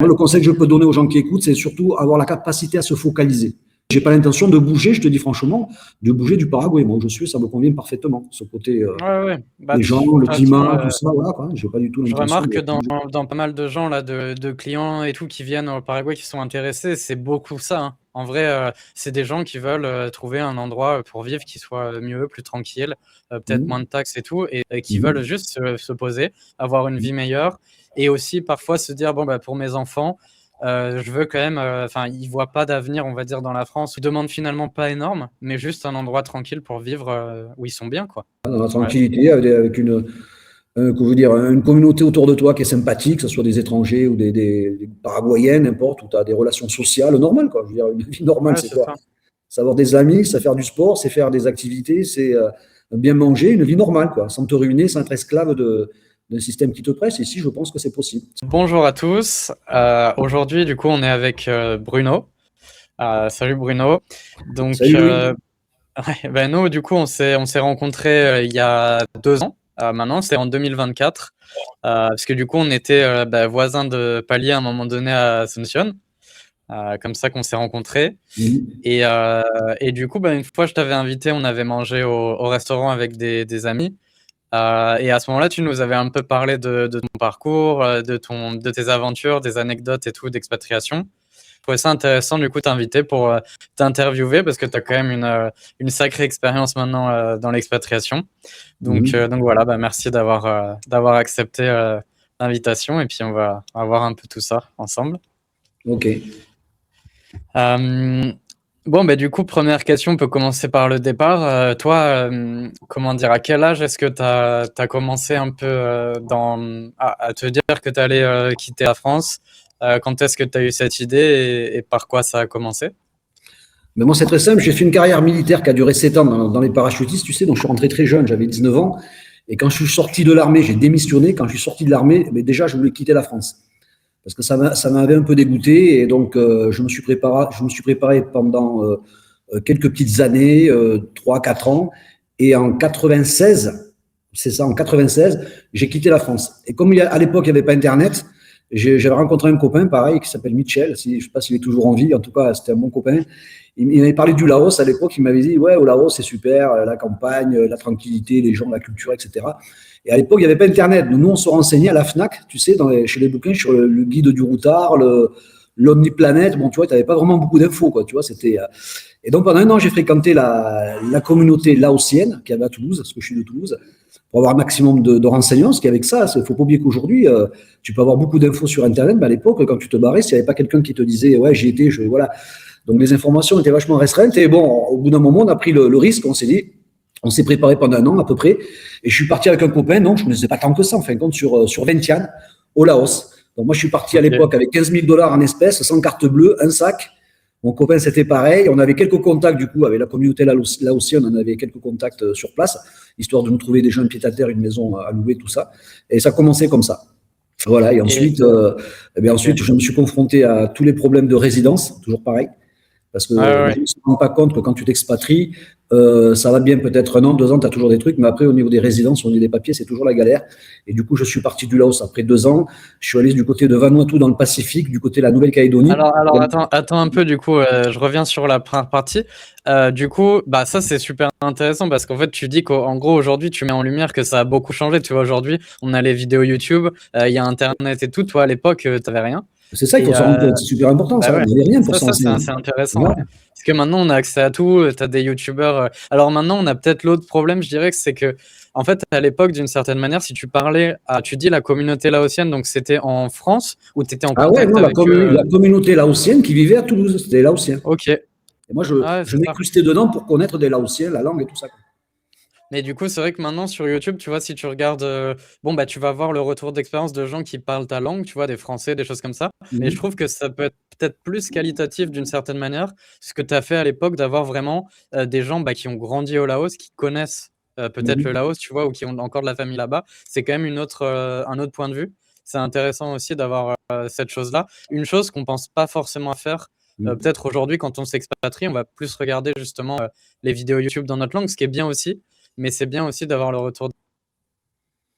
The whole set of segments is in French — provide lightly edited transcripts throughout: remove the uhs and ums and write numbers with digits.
Moi, le conseil que je peux donner aux gens qui écoutent, c'est surtout avoir la capacité à se focaliser. J'ai pas l'intention de bouger, je te dis franchement, de bouger du Paraguay. Moi, où je suis, ça me convient parfaitement. Ce côté, Ouais. Bah, les de gens, toute le façon, climat, tout ça, voilà, quoi. J'ai pas du tout je l'intention remarque que de bouger. dans pas mal de gens là, de clients et tout qui viennent au Paraguay qui sont intéressés, c'est beaucoup ça, hein. En vrai, c'est des gens qui veulent trouver un endroit pour vivre qui soit mieux, plus tranquille, peut-être moins de taxes et tout, et qui veulent juste se poser, avoir une vie meilleure, et aussi parfois se dire bon bah pour mes enfants, je veux quand même, enfin ils voient pas d'avenir, on va dire, dans la France. Ils demandent finalement pas énorme, mais juste un endroit tranquille pour vivre où ils sont bien, quoi. Dans la Ouais. tranquillité, avec comment dire, une communauté autour de toi qui est sympathique, que ce soit des étrangers ou des Paraguayens, n'importe, où tu as des relations sociales normales, quoi. Je veux dire, une vie normale, Ouais, c'est c'est quoi? ça. C'est avoir des amis, c'est faire du sport, c'est faire des activités, c'est bien manger, une vie normale, quoi, sans te ruiner, sans être esclave d'un système qui te presse. Et ici, je pense que c'est possible. Bonjour à tous. Aujourd'hui, du coup, on est avec Bruno. Salut Bruno. Donc, Salut Louis. ouais, ben nous, du coup, on s'est rencontrés il y a 2 ans. Maintenant, c'est en 2024. Parce que du coup, on était voisins de palier à un moment donné à Asunción. Comme ça qu'on s'est rencontrés. Mhm. Et du coup, une fois, je t'avais invité, on avait mangé au restaurant avec des amis. Et à ce moment-là, tu nous avais un peu parlé de ton parcours, de tes aventures, des anecdotes et tout d'expatriation. Je trouvais ça intéressant, du coup, t'inviter pour t'interviewer parce que tu as quand même une sacrée expérience maintenant dans l'expatriation. Mhm. Donc voilà, merci d'avoir accepté l'invitation et puis on va voir un peu tout ça ensemble. Ok. Euh, Bon, du coup, première question, on peut commencer par le départ. Toi, comment dire, à quel âge est-ce que tu as commencé un peu à te dire que tu allais quitter la France? Quand est-ce que tu as eu cette idée et par quoi ça a commencé? Mais moi, c'est très simple. J'ai fait une carrière militaire qui a duré 7 ans dans les parachutistes, tu sais. Donc, je suis rentré très jeune, j'avais 19 ans. Et quand je suis sorti de l'armée, j'ai démissionné. Quand je suis sorti de l'armée, mais déjà, je voulais quitter la France. Parce que ça m'avait un peu dégoûté. Et donc, je me suis préparé pendant quelques petites années, 3, 4 ans. Et en 96, c'est ça, en 96, j'ai quitté la France. Et comme à l'époque, il n'y avait pas Internet, j'avais rencontré un copain, pareil, qui s'appelle Mitchell. Je ne sais pas s'il est toujours en vie. En tout cas, c'était un bon copain. Il m'avait parlé du Laos à l'époque. Il m'avait dit, ouais, au Laos, c'est super, la campagne, la tranquillité, les gens, la culture, etc. Et à l'époque, il n'y avait pas Internet. Nous, on se renseignait à la FNAC, tu sais, chez les bouquins, sur le guide du routard, l'Omniplanète. Bon, tu vois, tu n'avais pas vraiment beaucoup d'infos, quoi. Tu vois, et donc, pendant un an, j'ai fréquenté la communauté laotienne, qui avait à Toulouse, parce que je suis de Toulouse, pour avoir un maximum de renseignements. Parce qu'avec ça, il ne faut pas oublier qu'aujourd'hui, tu peux avoir beaucoup d'infos sur Internet, mais à l'époque, quand tu te barrais, s'il n'y avait pas quelqu'un qui te disait, ouais, j'y étais, voilà. Donc, les informations étaient vachement restreintes. Et bon, au bout d'un moment, on a pris le risque, on s'est dit, on s'est préparé pendant un an à peu près. Et je suis parti avec un copain, non, je ne connaissais pas tant que ça, en fin de compte, sur Vientiane, au Laos. Donc, moi, je suis parti à Ok. l'époque avec 15 000 dollars en espèces, sans carte bleue, un sac. Mon copain, c'était pareil. On avait quelques contacts, du coup, avec la communauté laotienne. On avait quelques contacts sur place, histoire de nous trouver déjà un pied-à-terre, une maison à louer, tout ça. Et ça commençait comme ça. Voilà. Et Et, ensuite, ok. je me suis confronté à tous les problèmes de résidence, toujours pareil. Parce que Ouais, ouais, les ouais. gens ne se rendent pas compte que quand tu t'expatries, ça va bien peut-être 1 an, 2 ans, tu as toujours des trucs, mais après, au niveau des résidences, au niveau des papiers, c'est toujours la galère. Et du coup, je suis parti du Laos après 2 ans. Je suis allé du côté de Vanuatu dans le Pacifique, du côté de la Nouvelle-Calédonie. Alors attends un peu, du coup, je reviens sur la première partie. Du coup, ça c'est super intéressant parce qu'en fait, tu dis qu'en gros, aujourd'hui, tu mets en lumière que ça a beaucoup changé. Tu vois, aujourd'hui, on a les vidéos YouTube, il y a Internet et tout. Toi, à l'époque, t'avais rien. C'est ça, il faut Et s'en rendre compte. C'est super important, ça. ouais, Il n'y avait rien pour ça s'en c'est renseigner. assez intéressant, Voilà. ouais. Parce que maintenant, on a accès à tout. Tu as des YouTubeurs. Alors maintenant, on a peut-être l'autre problème, je dirais, que c'est que, en fait, à l'époque, d'une certaine manière, si tu parlais tu dis la communauté laotienne, donc c'était en France ou tu étais en Ah ouais, contact non, avec la communauté laotienne qui vivait à Toulouse, c'était laotien. Ok. Et moi, Ouais, je c'est ça. m'incrustais dedans pour connaître des laotiens, la langue et tout ça. Mais du coup, c'est vrai que maintenant sur YouTube, tu vois, si tu regardes, tu vas voir le retour d'expérience de gens qui parlent ta langue, tu vois, des Français, des choses comme ça. Mais je Mhm. trouve que ça peut être peut-être plus qualitatif d'une certaine manière, ce que tu as fait à l'époque, d'avoir vraiment des gens qui ont grandi au Laos, qui connaissent peut-être le Mhm. Laos, tu vois, ou qui ont encore de la famille là-bas. C'est quand même un autre point de vue. C'est intéressant aussi d'avoir cette chose-là. Une chose qu'on pense pas forcément à faire. Mhm. Peut-être aujourd'hui, quand on s'expatrie, on va plus regarder justement les vidéos YouTube dans notre langue, ce qui est bien aussi, mais c'est bien aussi d'avoir le retour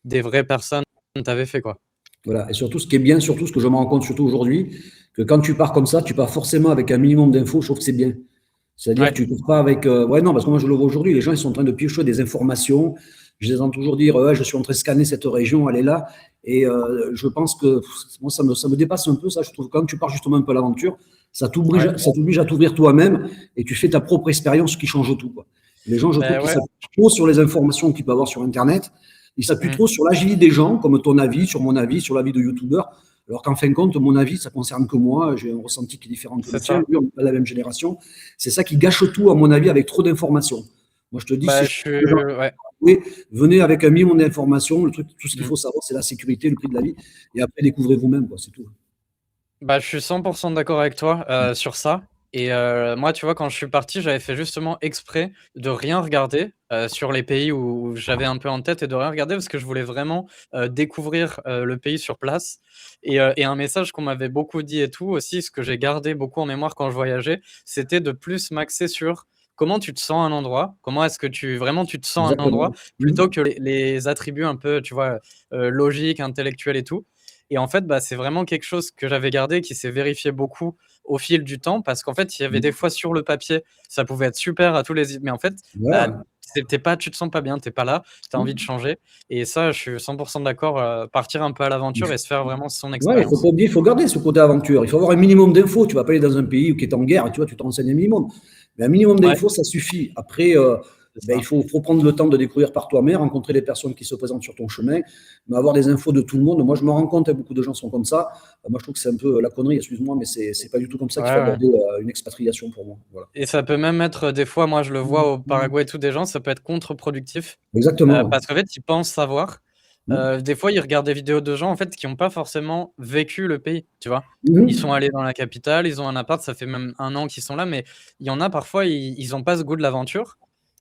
des vraies personnes que tu avais fait, quoi. Voilà. Et surtout, ce qui est bien, surtout ce que je me rends compte, surtout aujourd'hui, que quand tu pars comme ça, tu pars forcément avec un minimum d'infos. Je trouve que c'est bien. C'est-à-dire que Ouais. tu ne pars pas avec. Ouais, non, parce que moi, je le vois aujourd'hui, les gens, ils sont en train de piocher des informations. Je les entends toujours dire, ouais, je suis en train de scanner cette région, elle est là. Et je pense que moi, ça me dépasse un peu, ça. Je trouve que quand tu pars justement un peu à l'aventure, Ouais. ça t'oblige à t'ouvrir toi-même et tu fais ta propre expérience qui change tout, quoi. Les gens, je trouve Ben qu'ils ouais. s'appuient trop sur les informations qu'ils peuvent avoir sur Internet. Ils s'appuient Mm. trop sur l'avis des gens, comme ton avis, sur mon avis, sur l'avis de youtubeurs. Alors qu'en fin de compte, mon avis, ça concerne que moi. J'ai un ressenti qui est différent que le C'est tien. ça. Lui, on n'est pas de la même génération. C'est ça qui gâche tout, à mon avis, avec trop d'informations. Moi, je te dis, Bah, si je je suis. Ouais. oui, venez avec un minimum d'informations. Le truc, tout ce qu'il Mm. faut savoir, c'est la sécurité, le prix de la vie. Et après, découvrez vous-même, quoi. C'est tout. Bah, je suis 100% d'accord avec toi sur ça. Et moi, tu vois, quand je suis parti, j'avais fait justement exprès de rien regarder sur les pays où j'avais un peu en tête et de rien regarder parce que je voulais vraiment découvrir le pays sur place. Et un message qu'on m'avait beaucoup dit et tout aussi, ce que j'ai gardé beaucoup en mémoire quand je voyageais, c'était de plus m'axer sur comment tu te sens à un endroit, comment est-ce que tu te sens à un endroit, Exactement. plutôt que les attributs un peu, tu vois, logiques, intellectuels et tout. Et en fait, bah, c'est vraiment quelque chose que j'avais gardé, qui s'est vérifié beaucoup au fil du temps, parce qu'en fait, il y avait des fois sur le papier, ça pouvait être super à tous les mais en fait, bah, Voilà. tu te sens pas bien, tu es pas là, tu as envie de changer et ça, je suis 100% d'accord, partir un peu à l'aventure et se faire vraiment son Ouais, il faut pas expérience. oublier, il faut garder ce côté aventure. Il faut avoir un minimum d'infos. Tu vas pas aller dans un pays qui est en guerre, tu vois, tu te renseignes un minimum. Mais un minimum Ouais, d'infos, ça suffit. Après, c'est ben, ça. faut prendre le temps de découvrir par toi-même, rencontrer les personnes qui se présentent sur ton chemin, mais avoir des infos de tout le monde. Moi, je me rends compte, hein, beaucoup de gens sont comme ça. Moi, je trouve que c'est un peu la connerie, excuse-moi, mais c'est pas du tout comme ça Ouais, qu'il faut ouais. aborder une expatriation pour moi. Voilà. Et ça peut même être, des fois, moi je le vois au Paraguay et tout, des gens, ça peut être contre-productif, Exactement. parce qu'en fait, ils pensent savoir. Des fois, ils regardent des vidéos de gens, en fait, qui ont pas forcément vécu le pays, tu vois? Ils sont Mhm. allés dans la capitale, ils ont un appart, ça fait même 1 an qu'ils sont là, mais il y en a parfois, ils ont pas ce goût de l'aventure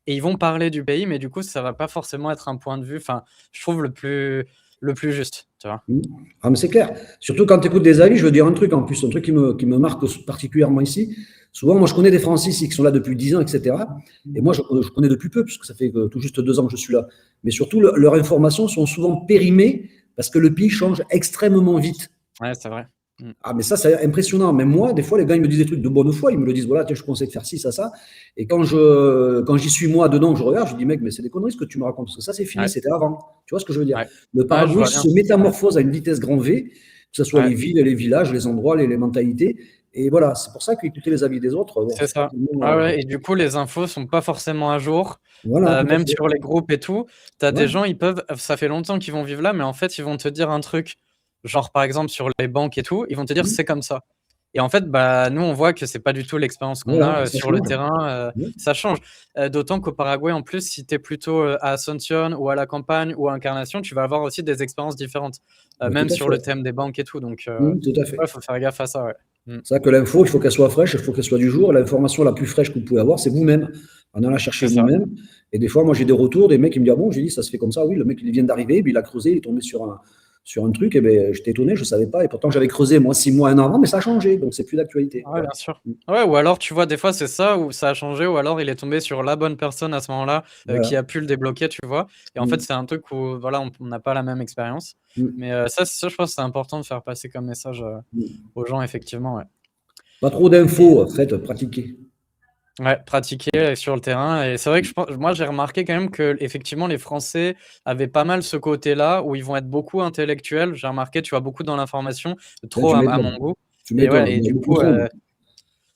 et ils vont parler du pays, mais du coup, ça va pas forcément être un point de vue, enfin, je trouve le plus juste, tu vois? Mhm. Ah, mais c'est clair. Surtout quand tu écoutes des avis, je veux dire un truc en plus, un truc qui me marque particulièrement ici. Souvent, moi, je connais des Français ici qui sont là depuis 10 ans, etc. Et moi, je connais depuis peu, puisque ça fait tout juste 2 ans que je suis là. Mais surtout, leurs informations sont souvent périmées parce que le pays change extrêmement vite. Ouais, c'est vrai. Mmh. Ah, mais ça, c'est impressionnant. Même moi, des fois, les gars, ils me disent des trucs de bonne foi. Ils me le disent, voilà, tiens, je te conseille de faire ci, ça. Et quand j'y suis moi dedans, que je regarde, je dis, mec, mais c'est des conneries ce que tu me racontes. Parce que ça, c'est fini, Ouais, c'était avant. Tu vois ce que je veux dire? ouais. Le Ouais, je Paraguay vois bien. se métamorphose à une vitesse grand V, que ce soit Ouais, les villes, les villages, les endroits, les mentalités. Et voilà, c'est pour ça qu'écouter les avis des autres, bon, c'est c'est pas ça. tellement. Ouais, ouais et du coup, les infos sont pas forcément à jour, Voilà, tout à même fait. sur les groupes et tout. Tu as Ouais. des gens, ils peuvent ça fait longtemps qu'ils vont vivre là, mais en fait, ils vont te dire un truc, genre, par exemple, sur les banques et tout, ils vont te dire: Mmh. «C'est comme ça» et en fait, bah, nous, on voit que c'est pas du tout l'expérience qu'on Voilà, a, ça sur le change. terrain, Ouais, ça change. D'autant qu'au Paraguay, en plus, si tu es plutôt, à Asunción ou à la campagne ou à Encarnación, tu vas avoir aussi des expériences différentes, tout même à sur le fait. thème des banques et tout, donc Tout à fait. ouais, faut faire gaffe à ça, ouais. Mmh. C'est vrai que l'info, il faut qu'elle soit fraîche, il faut qu'elle soit du jour. L'information la plus fraîche que vous pouvez avoir, c'est vous-même, en allant la chercher C'est ça. vous-même. Et des fois, moi, j'ai des retours, des mecs qui me disent, ah bon, j'ai dit, ça se fait comme ça. Oui, le mec, il vient d'arriver, puis il a creusé, il est tombé sur un truc, et ben, j'étais étonné, je ne savais pas. Et pourtant, j'avais creusé, moi, 6 mois, 1 an avant, mais ça a changé, donc c'est plus d'actualité. Ouais, Voilà. bien sûr. Ouais, ou alors, tu vois, des fois, c'est ça, ou ça a changé, ou alors il est tombé sur la bonne personne à ce moment-là, Voilà. qui a pu le débloquer, tu vois? Et en fait, Mm. c'est un truc où, voilà, on n'a pas la même expérience. Mm. Mais ça, je pense que c'est important de faire passer comme message, Mm. aux gens, effectivement, ouais. Pas trop Et d'infos, faites pratiquer. ouais, pratiquer sur le terrain et c'est vrai que moi, j'ai remarqué quand même que effectivement les Français avaient pas mal ce côté-là où ils vont être beaucoup intellectuels. J'ai remarqué, tu vois, beaucoup dans l'information, Hein, trop tu à mon m'étonnes. goût Tu et m'étonnes. ouais et Il y a du beaucoup coup, trop.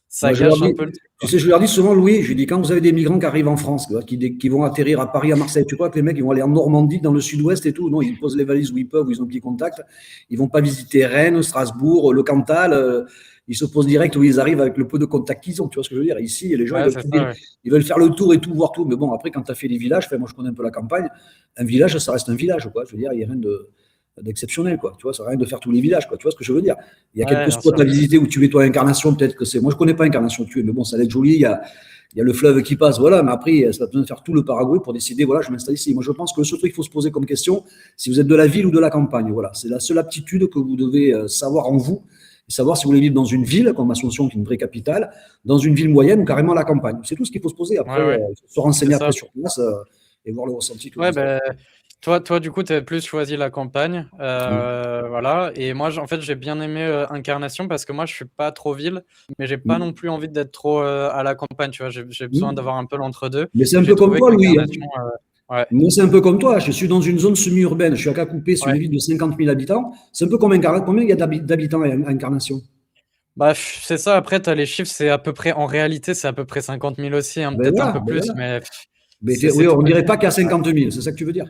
ça Moi, je leur gâche un dis, peu le truc, tu quoi. sais, je leur dis souvent, Louis, je lui dis, quand vous avez des migrants qui arrivent en France, qui vont atterrir à Paris, à Marseille, tu crois que les mecs, ils vont aller en Normandie, dans le sud-ouest et tout? Non, ils posent les valises où ils peuvent, où ils ont petit contact. Ils vont pas visiter Rennes, Strasbourg, le Cantal. Ils se posent direct où ils arrivent avec le peu de contact qu'ils ont. Tu vois ce que je veux dire? Ici, les gens, Ouais, c'est ça, ouais. ils veulent faire le tour et tout, voir tout. Mais bon, après, quand tu as fait les villages, moi, je connais un peu la campagne. Un village, ça reste un village, quoi. Je veux dire, il n'y a rien d'exceptionnel, quoi. Tu vois, ça sert à rien de faire tous les villages, quoi. Tu vois ce que je veux dire? Il y a Ouais, quelques bien spots sûr. à visiter où tu es toi à Incarnation, peut-être que c'est. Moi, je connais pas Incarnation, mais bon, ça va être joli. Il y a le fleuve qui passe, voilà, mais après, ça va besoin de faire tout le Paraguay pour décider, voilà, je m'installe ici. Moi, je pense que le seul truc qu'il faut se poser comme question, si vous êtes de la ville ou de la campagne, voilà, c'est la seule aptitude que vous devez savoir en vous, et savoir si vous voulez vivre dans une ville, comme Asunción, qui est une vraie capitale, dans une ville moyenne ou carrément à la campagne. C'est tout ce qu'il faut se poser. Ouais, Après, ouais, se renseigner c'est ça. après sur place et voir le ressenti que Ouais, vous avez. bah, toi, du coup, tu as plus choisi la campagne, Mm. voilà. Et moi, en fait, j'ai bien aimé Incarnation parce que moi, je suis pas trop ville, mais j'ai pas non Mm. plus envie d'être trop à la campagne, tu vois. J'ai besoin Mm. d'avoir un peu l'entre-deux. Mais c'est Et un j'ai peu comme trouvé toi, Louis, hein. qu'Incarnation, ouais, Moi, c'est un peu comme toi. Je suis dans une zone semi-urbaine. Je suis à Cacoupé, c'est une ouais. ville de 50 000 habitants. C'est un peu comme Incarnation. Combien il y a d'habitants à Incarnation? Bah, c'est ça. Après, tu as les chiffres, c'est à peu près, en réalité, c'est à peu près 50 000 aussi, hein, Ben peut-être un voilà, peu ben plus, voilà. mais Mais c'est oui, tout on dirait petit. pas qu'il y a 50 000, c'est ça que tu veux dire?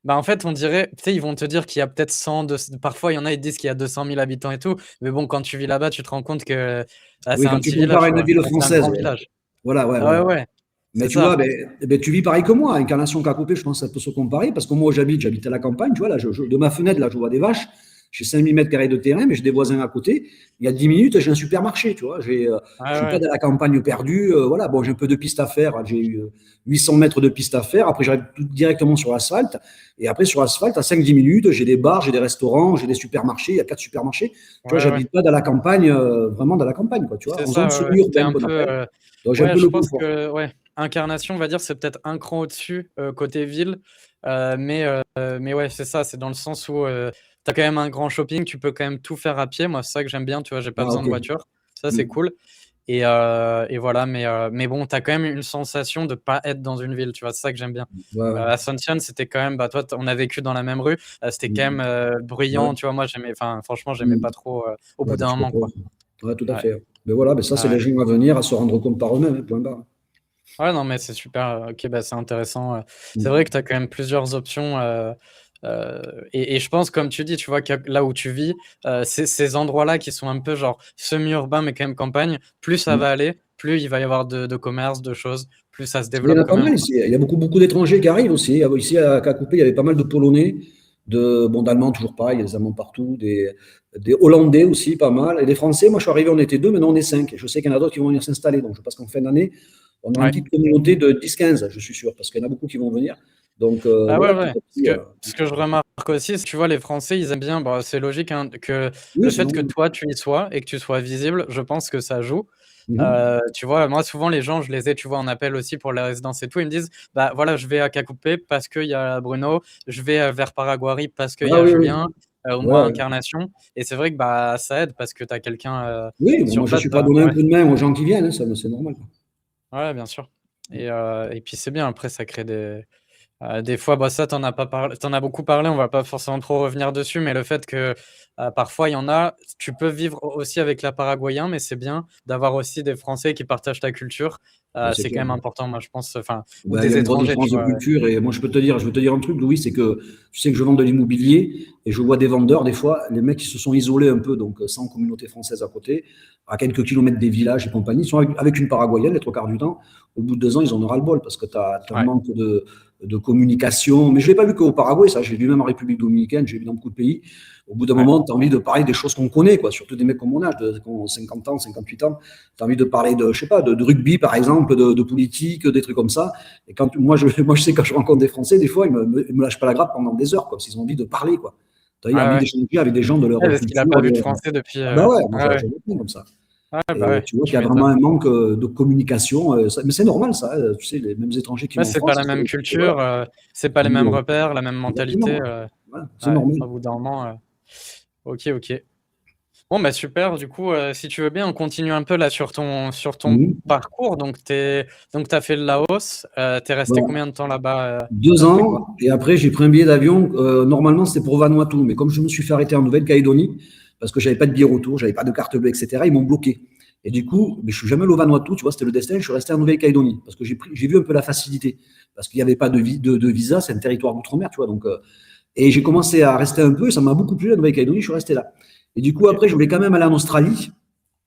Bah, en fait, on dirait, tu sais, ils vont te dire qu'il y a peut-être 100, parfois, il y en a, ils disent qu'il y a 200 000 habitants et tout. Mais bon, quand tu vis là-bas, tu te rends compte que c'est Oui, un quand tu petit compares village, à une quoi. ville Enfin, c'est un grand française, ouais. village. Voilà, ouais, Ah ouais. ouais, ouais, Mais c'est tu vois, ça. tu vis pareil que moi. Incarnation Cacoupé, je pense que ça peut se comparer parce que moi, j'habite à la campagne. Tu vois, là, de ma fenêtre, là, je vois des vaches. J'ai 5 000 mètres carrés de terrain, mais j'ai des voisins à côté. Il y a 10 minutes, j'ai un supermarché. Tu vois, Ouais, je suis pas ouais. dans la campagne perdue. Voilà, bon, j'ai un peu de piste à faire. J'ai eu 800 mètres de piste à faire. Après, j'arrive directement sur l'asphalte. Et après, sur l'asphalte, à 5-10 minutes, j'ai des bars, j'ai des restaurants, j'ai des supermarchés. Il y a 4 supermarchés. Tu vois, Ouais, ouais. j'habite pas dans la campagne, vraiment dans la campagne, quoi. Tu vois, C'est en zone ça, ouais, ouais. T'es semi-urbaine un qu'on peu. appelle. Donc, j'ai un Ouais, peu je le pense confort. que, ouais, Incarnation, on va dire, c'est peut-être un cran au-dessus côté ville. Mais ouais, c'est ça. C'est dans le sens où t'as quand même un grand shopping. Tu peux quand même tout faire à pied. Moi, c'est ça que j'aime bien. Tu vois, j'ai pas Ah, besoin ok. de voiture. Ça, c'est Mm. cool. Et voilà, mais bon, tu as quand même une sensation de pas être dans une ville, tu vois, c'est ça que j'aime bien. Ouais, ouais. Ascension, c'était quand même, bah toi, on a vécu dans la même rue, c'était quand même Mm. Ouais. bruyant, tu vois, moi j'aimais, enfin franchement, j'aimais Mm. pas trop au Ouais, bout ben, d'un je moment, comprends. quoi. Ouais, tout à Ouais, fait. Mais voilà, mais ça, c'est ouais. les gens à venir à se rendre compte par eux-mêmes, hein, point barre. Ouais, non, mais c'est super, ok, bah c'est intéressant. C'est vrai Mm. que tu as quand même plusieurs options. Euh, et je pense, comme tu dis, tu vois, que là où tu vis, ces endroits-là qui sont un peu genre semi-urbains, mais quand même campagne, plus ça Mm. va aller, plus il va y avoir de commerce, de choses, plus ça se Il y en développe a quand pas même, mal quoi. ici. Il y a beaucoup d'étrangers qui arrivent aussi. Ici, à Cacoupé, il y avait pas mal de Polonais, bon, d'Allemands, toujours pas. Il y a des Allemands partout, des Hollandais aussi, pas mal. Et des Français, moi, je suis arrivé, on était deux, maintenant on est cinq. Et je sais qu'il y en a d'autres qui vont venir s'installer. Donc, je pense qu'en fin d'année, on aura une Ouais. petite communauté de 10-15, je suis sûr, parce qu'il y en a beaucoup qui vont venir. Donc, Ah ouais, voilà, petit ouais. à petit. Ce que je remarque aussi, c'est que tu vois, les Français, ils aiment bien, bah, c'est logique, hein, que Oui, le c'est fait que normal. toi, tu y sois et que tu sois visible, je pense que ça joue. Mhm. Tu vois, moi, souvent, les gens, je les ai, tu vois, en appel aussi pour les résidences et tout. Ils me disent, bah voilà, je vais à Cacoupé parce qu'il y a Bruno, je vais vers Paraguay parce qu'il y Ah a oui, oui. Julien, ou Ouais, moi, ouais. Incarnation. Et c'est vrai que bah, ça aide parce que tu as quelqu'un Oui, bon, sur moi, je ne place. suis pas donné un Ouais, coup de main aux gens qui viennent, hein, ça, c'est normal. ouais, bien sûr. Et puis, c'est bien, après, ça crée des fois, bah, ça, t'en as beaucoup parlé, on va pas forcément trop revenir dessus, mais le fait que parfois, il y en a, tu peux vivre aussi avec la Paraguayen, mais c'est bien d'avoir aussi des Français qui partagent ta culture. Ben, c'est C'est quand clair. même important, moi, je pense, enfin, ou Ben, il y a des une grosse étrangers, tu différence de vois. culture. Et moi, je veux te dire un truc, Louis, c'est que tu sais que je vends de l'immobilier et je vois des vendeurs, des fois, les mecs qui se sont isolés un peu, donc sans communauté française à côté, à quelques kilomètres des villages et compagnie, ils sont avec une Paraguayenne les trois quarts du temps. Au bout de 2 ans, ils en auront le bol parce que tu as un Ouais, manque de communication. Mais je ne l'ai pas vu qu'au Paraguay, ça, j'ai vu même en République dominicaine, j'ai vu dans beaucoup de pays. Au bout d'un ouais. moment, tu as envie de parler des choses qu'on connaît, quoi, surtout des mecs comme mon âge, qui ont 50 ans, 58 ans. Tu as envie de parler de, je sais pas, de rugby, par exemple, de politique, des trucs comme ça. Et quand moi, je sais, quand je rencontre des Français, des fois, ils me lâchent pas la grappe pendant des heures, quoi, s'ils ont envie de parler, quoi. Tu as Ouais, envie ouais. d'échanger avec des gens de leur Ouais, parce qu'il a culture. pas vu de Français depuis. Ah bah ouais, moi, Ouais, ouais. j'aime bien comme ça. Ouais, bah Et ouais, tu vois qu'il tu y a vraiment m'étonnes. un manque de communication. Mais c'est normal, ça. Tu sais, les mêmes étrangers qui Ouais, vont en c'est pas France, la même et voilà. culture, c'est pas les mêmes Nous, repères, la même mentalité. exactement. Voilà, c'est Ouais, normal. au bout d'un moment. Ok, ok. Bon, bah super. Du coup, si tu veux bien, on continue un peu là sur ton Mhm. parcours. Donc, tu as fait le Laos. Tu es resté Voilà. combien de temps là-bas? Tu 2 as fait quoi? ans, et après, j'ai pris un billet d'avion. Normalement, c'était pour Vanuatu, mais comme je me suis fait arrêter en Nouvelle-Calédonie, parce que j'avais pas de billet retour, j'avais pas de carte bleue, etc., ils m'ont bloqué. Et du coup, mais je suis jamais allé au Vanuatu, tu vois, c'était le destin, je suis resté en Nouvelle-Calédonie, parce que j'ai vu un peu la facilité, parce qu'il n'y avait pas de visa, c'est un territoire d'outre-mer, tu vois, donc, et j'ai commencé à rester un peu, et ça m'a beaucoup plu, la Nouvelle-Calédonie, je suis resté là. Et du coup, Ok. après, je voulais quand même aller en Australie,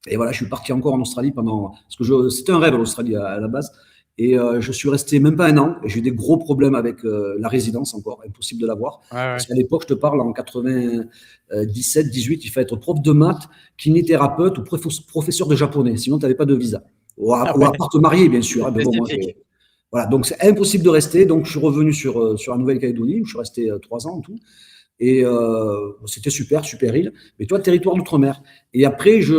et voilà, je suis parti encore en Australie parce que c'était un rêve l'Australie à la base. Et je suis resté même pas un an. Et j'ai eu des gros problèmes avec la résidence encore, impossible de l'avoir. Ouais, Parce ouais. qu'à l'époque, je te parle en 97, 18, il fallait être prof de maths, kinésithérapeute ou professeur de japonais. Sinon, tu n'avais pas de visa. Ah Ou à ouais, part te marier, bien sûr, hein. Mais bon, moi, spécifique. voilà. Donc, c'est impossible de rester. Donc, je suis revenu sur la Nouvelle-Calédonie, où je suis resté 3 ans en tout. Et c'était super, super île. Mais toi, territoire d'outre-mer. Et après, j'ai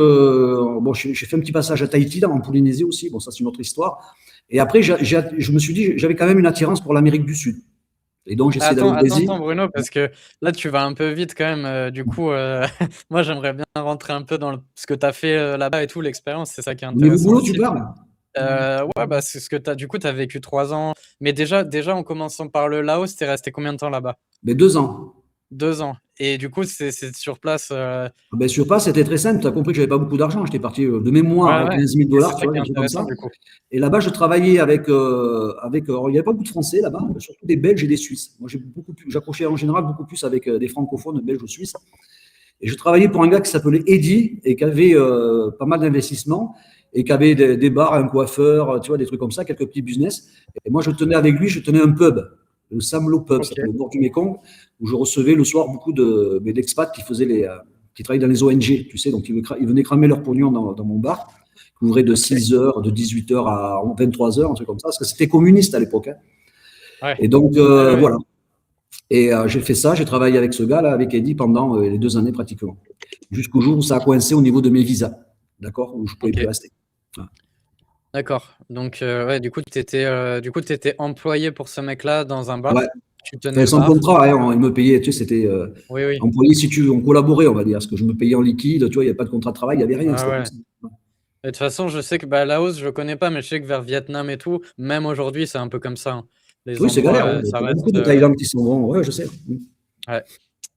fait un petit passage à Tahiti, en Polynésie aussi. Bon, ça, c'est une autre histoire. Et après, je me suis dit, j'avais quand même une attirance pour l'Amérique du Sud. Et donc, j'essaie d'aller Attends, au attends, Brésil. attends, Bruno, parce que là, tu vas un peu vite quand même. Du coup, moi, j'aimerais bien rentrer un peu dans ce que tu as fait là-bas et tout, l'expérience. C'est ça qui est Au niveau intéressant boulot, tu aussi. parles? Ouais, bah, c'est ce que tu as. Du coup, tu as vécu 3 ans. Mais déjà, en commençant par le Laos, tu es resté combien de temps là-bas? Mais 2 ans. 2 ans. Et du coup, c'est sur place. Ben, sur place, c'était très simple. Tu as compris que j'avais pas beaucoup d'argent. J'étais parti de mémoire Ouais, à ouais. 15 000 Et c'est dollars, tu ça vois, qui est des trucs comme intéressant, ça. du coup. Et là-bas, je travaillais alors, il n'y avait pas beaucoup de Français là-bas, surtout des Belges et des Suisses. Moi, j'approchais en général beaucoup plus avec des francophones, belges ou suisses. Et je travaillais pour un gars qui s'appelait Eddy et qui avait pas mal d'investissements et qui avait des bars, un coiffeur, tu vois, des trucs comme ça, quelques petits business. Et moi, je tenais avec lui, je tenais un pub, le Samlo Pub, ça Ok. s'appelle au bord du Mékong, où je recevais le soir beaucoup d'expats qui travaillaient dans les ONG, tu sais, donc ils venaient cramer leur pognon dans mon bar, qui ouvrait de Ok. 6h, de 18h à 23h, un truc comme ça, parce que c'était communiste à l'époque, hein. Ouais. Et donc, Ouais, ouais. voilà. Et j'ai fait ça, j'ai travaillé avec ce gars-là, avec Eddy, pendant les 2 années pratiquement. Jusqu'au jour où ça a coincé au niveau de mes visas, d'accord, où je ne pouvais plus Ok. rester. Voilà. D'accord. Donc, ouais, du coup, tu étais employé pour ce mec-là dans un Ouais, bar. Tu tenais enfin, le sans bar. contrat, hein, il me payait, tu sais, c'était Oui, oui. employé si tu on collaborait, on va dire, parce que je me payais en liquide, tu vois, il n'y avait pas de contrat de travail, il n'y avait rien, Ah c'était comme ouais. ça. Et de toute façon, je sais que bah, Laos, je connais pas, mais je sais que vers Vietnam et tout, même aujourd'hui, c'est un peu comme ça, hein. Les Oui, c'est endroits, galère, ouais. ça Il y a beaucoup reste. de Thaïlandais qui sont bons, ouais, je sais. Ouais.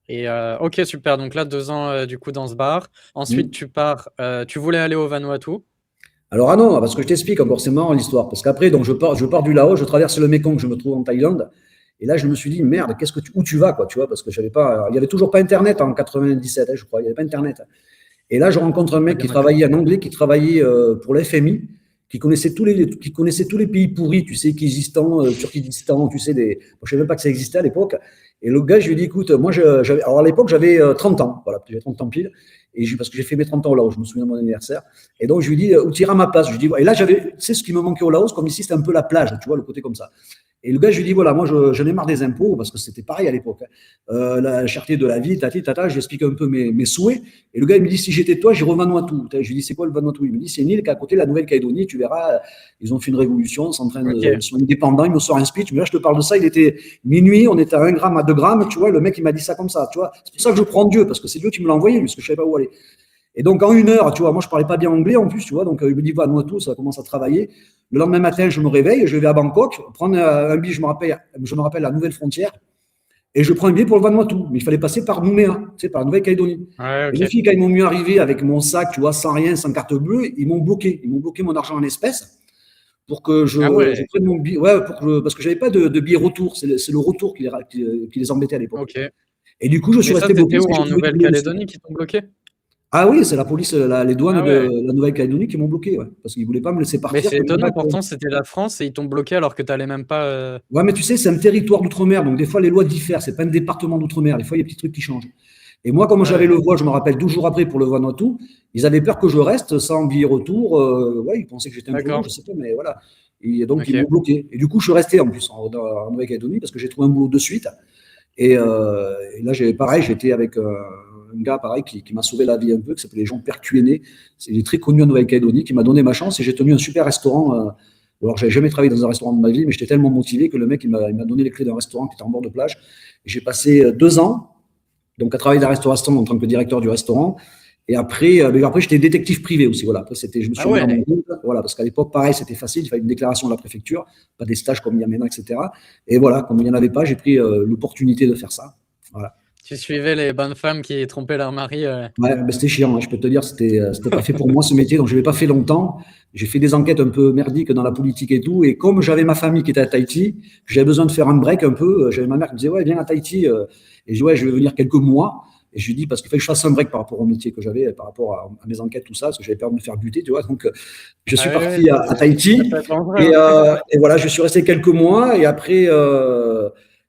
Et ok, super. Donc là, 2 ans du coup dans ce bar. Ensuite, Mm. tu pars. Tu voulais aller au Vanuatu. Alors, ah non, parce que je t'explique encore, c'est marrant l'histoire. Parce qu'après, donc, je pars du Laos, je traverse le Mékong, je me trouve en Thaïlande. Et là, je me suis dit, merde, où tu vas, quoi, tu vois, parce que j'avais pas, il n'y avait toujours pas Internet en 97, hein, je crois, il n'y avait pas Internet. Et là, je rencontre un Ah, mec bien qui d'accord. travaillait en anglais, qui travaillait pour l'FMI, qui connaissait tous les pays pourris, tu sais, Kyrgyzstan, Turkménistan, tu sais, je ne savais même pas que ça existait à l'époque. Et le gars, je lui ai dit, écoute, moi, alors à l'époque, j'avais 30 ans, voilà, j'avais 30 ans pile, parce que j'ai fait mes 30 ans au Laos, je me souviens de mon anniversaire. Et donc, je lui ai dit, où tu iras à ma place? Je lui ai dit, et là, tu sais, ce qui me manquait au Laos, comme ici, c'était un peu la plage, tu vois, le côté comme ça. Et le gars, je lui dis, voilà, moi, j'en ai marre des impôts, parce que c'était pareil à l'époque, hein. La cherté de la vie, tata, j'explique un peu mes souhaits. Et le gars, il me dit, si j'étais toi, j'irais au Vanuatu. Je lui dis, c'est quoi le Vanuatu? Il me dit, c'est une île qui est à côté de la Nouvelle-Calédonie, tu verras, ils ont fait une révolution, Ok. ils sont indépendants, il me sort un speech. Mais là, je te parle de ça, il était minuit, on était à 1 gramme, à 2 grammes, tu vois, le mec, il m'a dit ça comme ça, tu vois. C'est pour ça que je prends Dieu, parce que c'est Dieu qui me l'a envoyé, parce que je ne savais pas où aller. Et donc, en 1 heure, tu vois, moi, je ne parlais pas bien anglais en plus, tu vois, donc il me dit, Vanuatu, ça commence à travailler. Le lendemain matin, je me réveille, je vais à Bangkok, prendre un billet, je me rappelle, la nouvelle frontière, et je prends un billet pour le Vanuatu. Mais il fallait passer par Nouméa, tu sais, par la Nouvelle-Calédonie. Ouais, Et les ok. filles, quand ils m'ont mieux arrivé avec mon sac, tu vois, sans rien, sans carte bleue, ils m'ont bloqué. Ils m'ont bloqué mon argent en espèces pour que Ah je ouais. prenne mon billet. Ouais, parce que je n'avais pas de billet retour. C'est le retour qui les embêtait à l'époque. Ok. Et du coup, je suis Mais ça, resté bloqué c'était parce où? que j'ai En trouvé du boulot dessus. Nouvelle-Calédonie qui t'ont bloqué? Ah oui, c'est la police, les douanes Ah de ouais. la Nouvelle-Calédonie qui m'ont bloqué, ouais, parce qu'ils ne voulaient pas me laisser Mais partir. c'est étonnant, pourtant, c'était la France et ils t'ont bloqué alors que t'allais même pas. Ouais, mais tu sais, c'est un territoire d'outre-mer, donc des fois les lois diffèrent. C'est pas un département d'outre-mer. Des fois, il y a des petits trucs qui changent. Et moi, comme j'avais Ouais. le vol, je me rappelle 12 jours après pour le Vanuatu, ils avaient peur que je reste sans billet retour. Ouais, ils pensaient que j'étais un peu long, je D'accord. sais pas, mais voilà. Et donc, ils m'ont Ok. bloqué. Et du coup, je suis resté en plus en Nouvelle-Calédonie parce que j'ai trouvé un boulot de suite. Et là, pareil, j'étais avec un gars pareil qui m'a sauvé la vie un peu, qui s'appelait Jean Percuéné. Il est très connu en Nouvelle-Calédonie, qui m'a donné ma chance et j'ai tenu un super restaurant. Alors, j'avais jamais travaillé dans un restaurant de ma vie, mais j'étais tellement motivé que le mec, il m'a donné les clés d'un restaurant qui était en bord de plage. Et j'ai passé 2 ans donc à travailler dans la restauration en tant que directeur du restaurant. Et après, j'étais détective privé aussi. Voilà. Après, je me Ah suis mis à mon ouais. compte. Voilà, parce qu'à l'époque, pareil, c'était facile. Il fallait une déclaration de la préfecture, pas des stages comme il y a maintenant, etc. Et voilà, comme il n'y en avait pas, j'ai pris l'opportunité de faire ça. Voilà. Tu suivais les bonnes femmes qui trompaient leur mari. Ouais, ben, c'était chiant, hein, je peux te dire, c'était pas fait pour moi ce métier, donc je l'ai pas fait longtemps. J'ai fait des enquêtes un peu merdiques dans la politique et tout, et comme j'avais ma famille qui était à Tahiti, j'avais besoin de faire un break un peu. J'avais ma mère qui me disait ouais, viens à Tahiti, et je dis ouais, je vais venir quelques mois. Et je lui dis parce qu'il fallait que je fasse un break par rapport au métier que j'avais, par rapport à mes enquêtes, tout ça, parce que j'avais peur de me faire buter, tu vois. Donc je Ah suis ouais, ouais, parti à ça Tahiti, peut être dangereux, et, hein. euh, et voilà, je suis resté quelques mois, et après,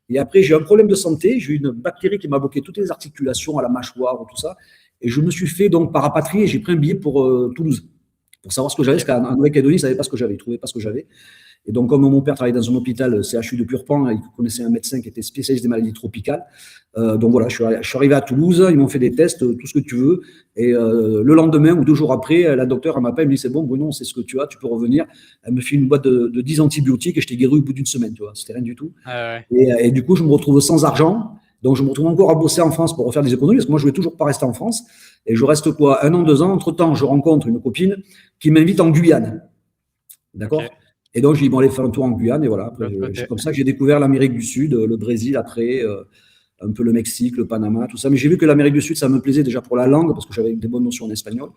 j'ai eu un problème de santé. J'ai eu une bactérie qui m'a bloqué toutes les articulations à la mâchoire, tout ça. Et je me suis fait donc parapatrier et j'ai pris un billet pour Toulouse pour savoir ce que j'avais, Ok. parce qu'en Nouvelle-Calédonie, ils ne savaient pas ce que j'avais, ils ne trouvaient pas ce que j'avais. Et donc, comme mon père travaillait dans un hôpital CHU de Purpan, il connaissait un médecin qui était spécialiste des maladies tropicales. Donc voilà, je suis arrivé à Toulouse, ils m'ont fait des tests, tout ce que tu veux. Et le lendemain ou 2 jours après, la docteure m'appelle, elle me dit c'est bon, Bruno, c'est ce que tu as, tu peux revenir. Elle me fait une boîte de 10 antibiotiques et je t'ai guéri au bout d'une semaine, tu vois. C'était rien du tout. Ouais. Et du coup, je me retrouve sans argent. Donc, je me retrouve encore à bosser en France pour refaire des économies, parce que moi, je ne vais toujours pas rester en France. Et je reste quoi, 1 an, 2 ans. Entre-temps, je rencontre une copine qui m'invite en Guyane. D'accord. Ok. Et donc, je dis, bon, allez faire un tour en Guyane. Et voilà, De l'autre côté. c'est comme ça que j'ai découvert l'Amérique du Sud, le Brésil après, un peu le Mexique, le Panama, tout ça. Mais j'ai vu que l'Amérique du Sud, ça me plaisait déjà pour la langue, parce que j'avais des bonnes notions en espagnol.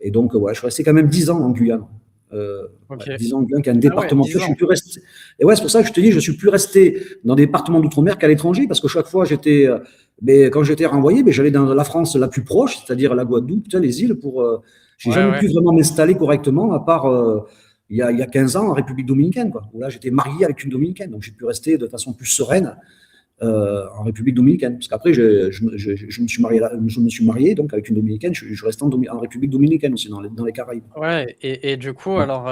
Et donc, voilà, je suis resté quand même 10 ans en Guyane. Ok. 10 ans en Guyane, qui est un Ah ouais, département. 10 Je suis ans. plus resté. Et ouais, c'est pour ça que je te dis, je suis plus resté dans des départements d'outre-mer qu'à l'étranger, parce que chaque fois, quand j'étais renvoyé, j'allais dans la France la plus proche, c'est-à-dire la Guadeloupe, les îles, j'ai Ouais, jamais ouais. pu vraiment m'installer correctement, à part il y a 15 ans en République dominicaine, quoi, où là, j'étais marié avec une dominicaine, donc j'ai pu rester de façon plus sereine en République dominicaine. Parce qu'après, je me suis marié donc avec une dominicaine, je reste en République dominicaine aussi, dans les Caraïbes. Ouais, et du coup, Ouais. alors,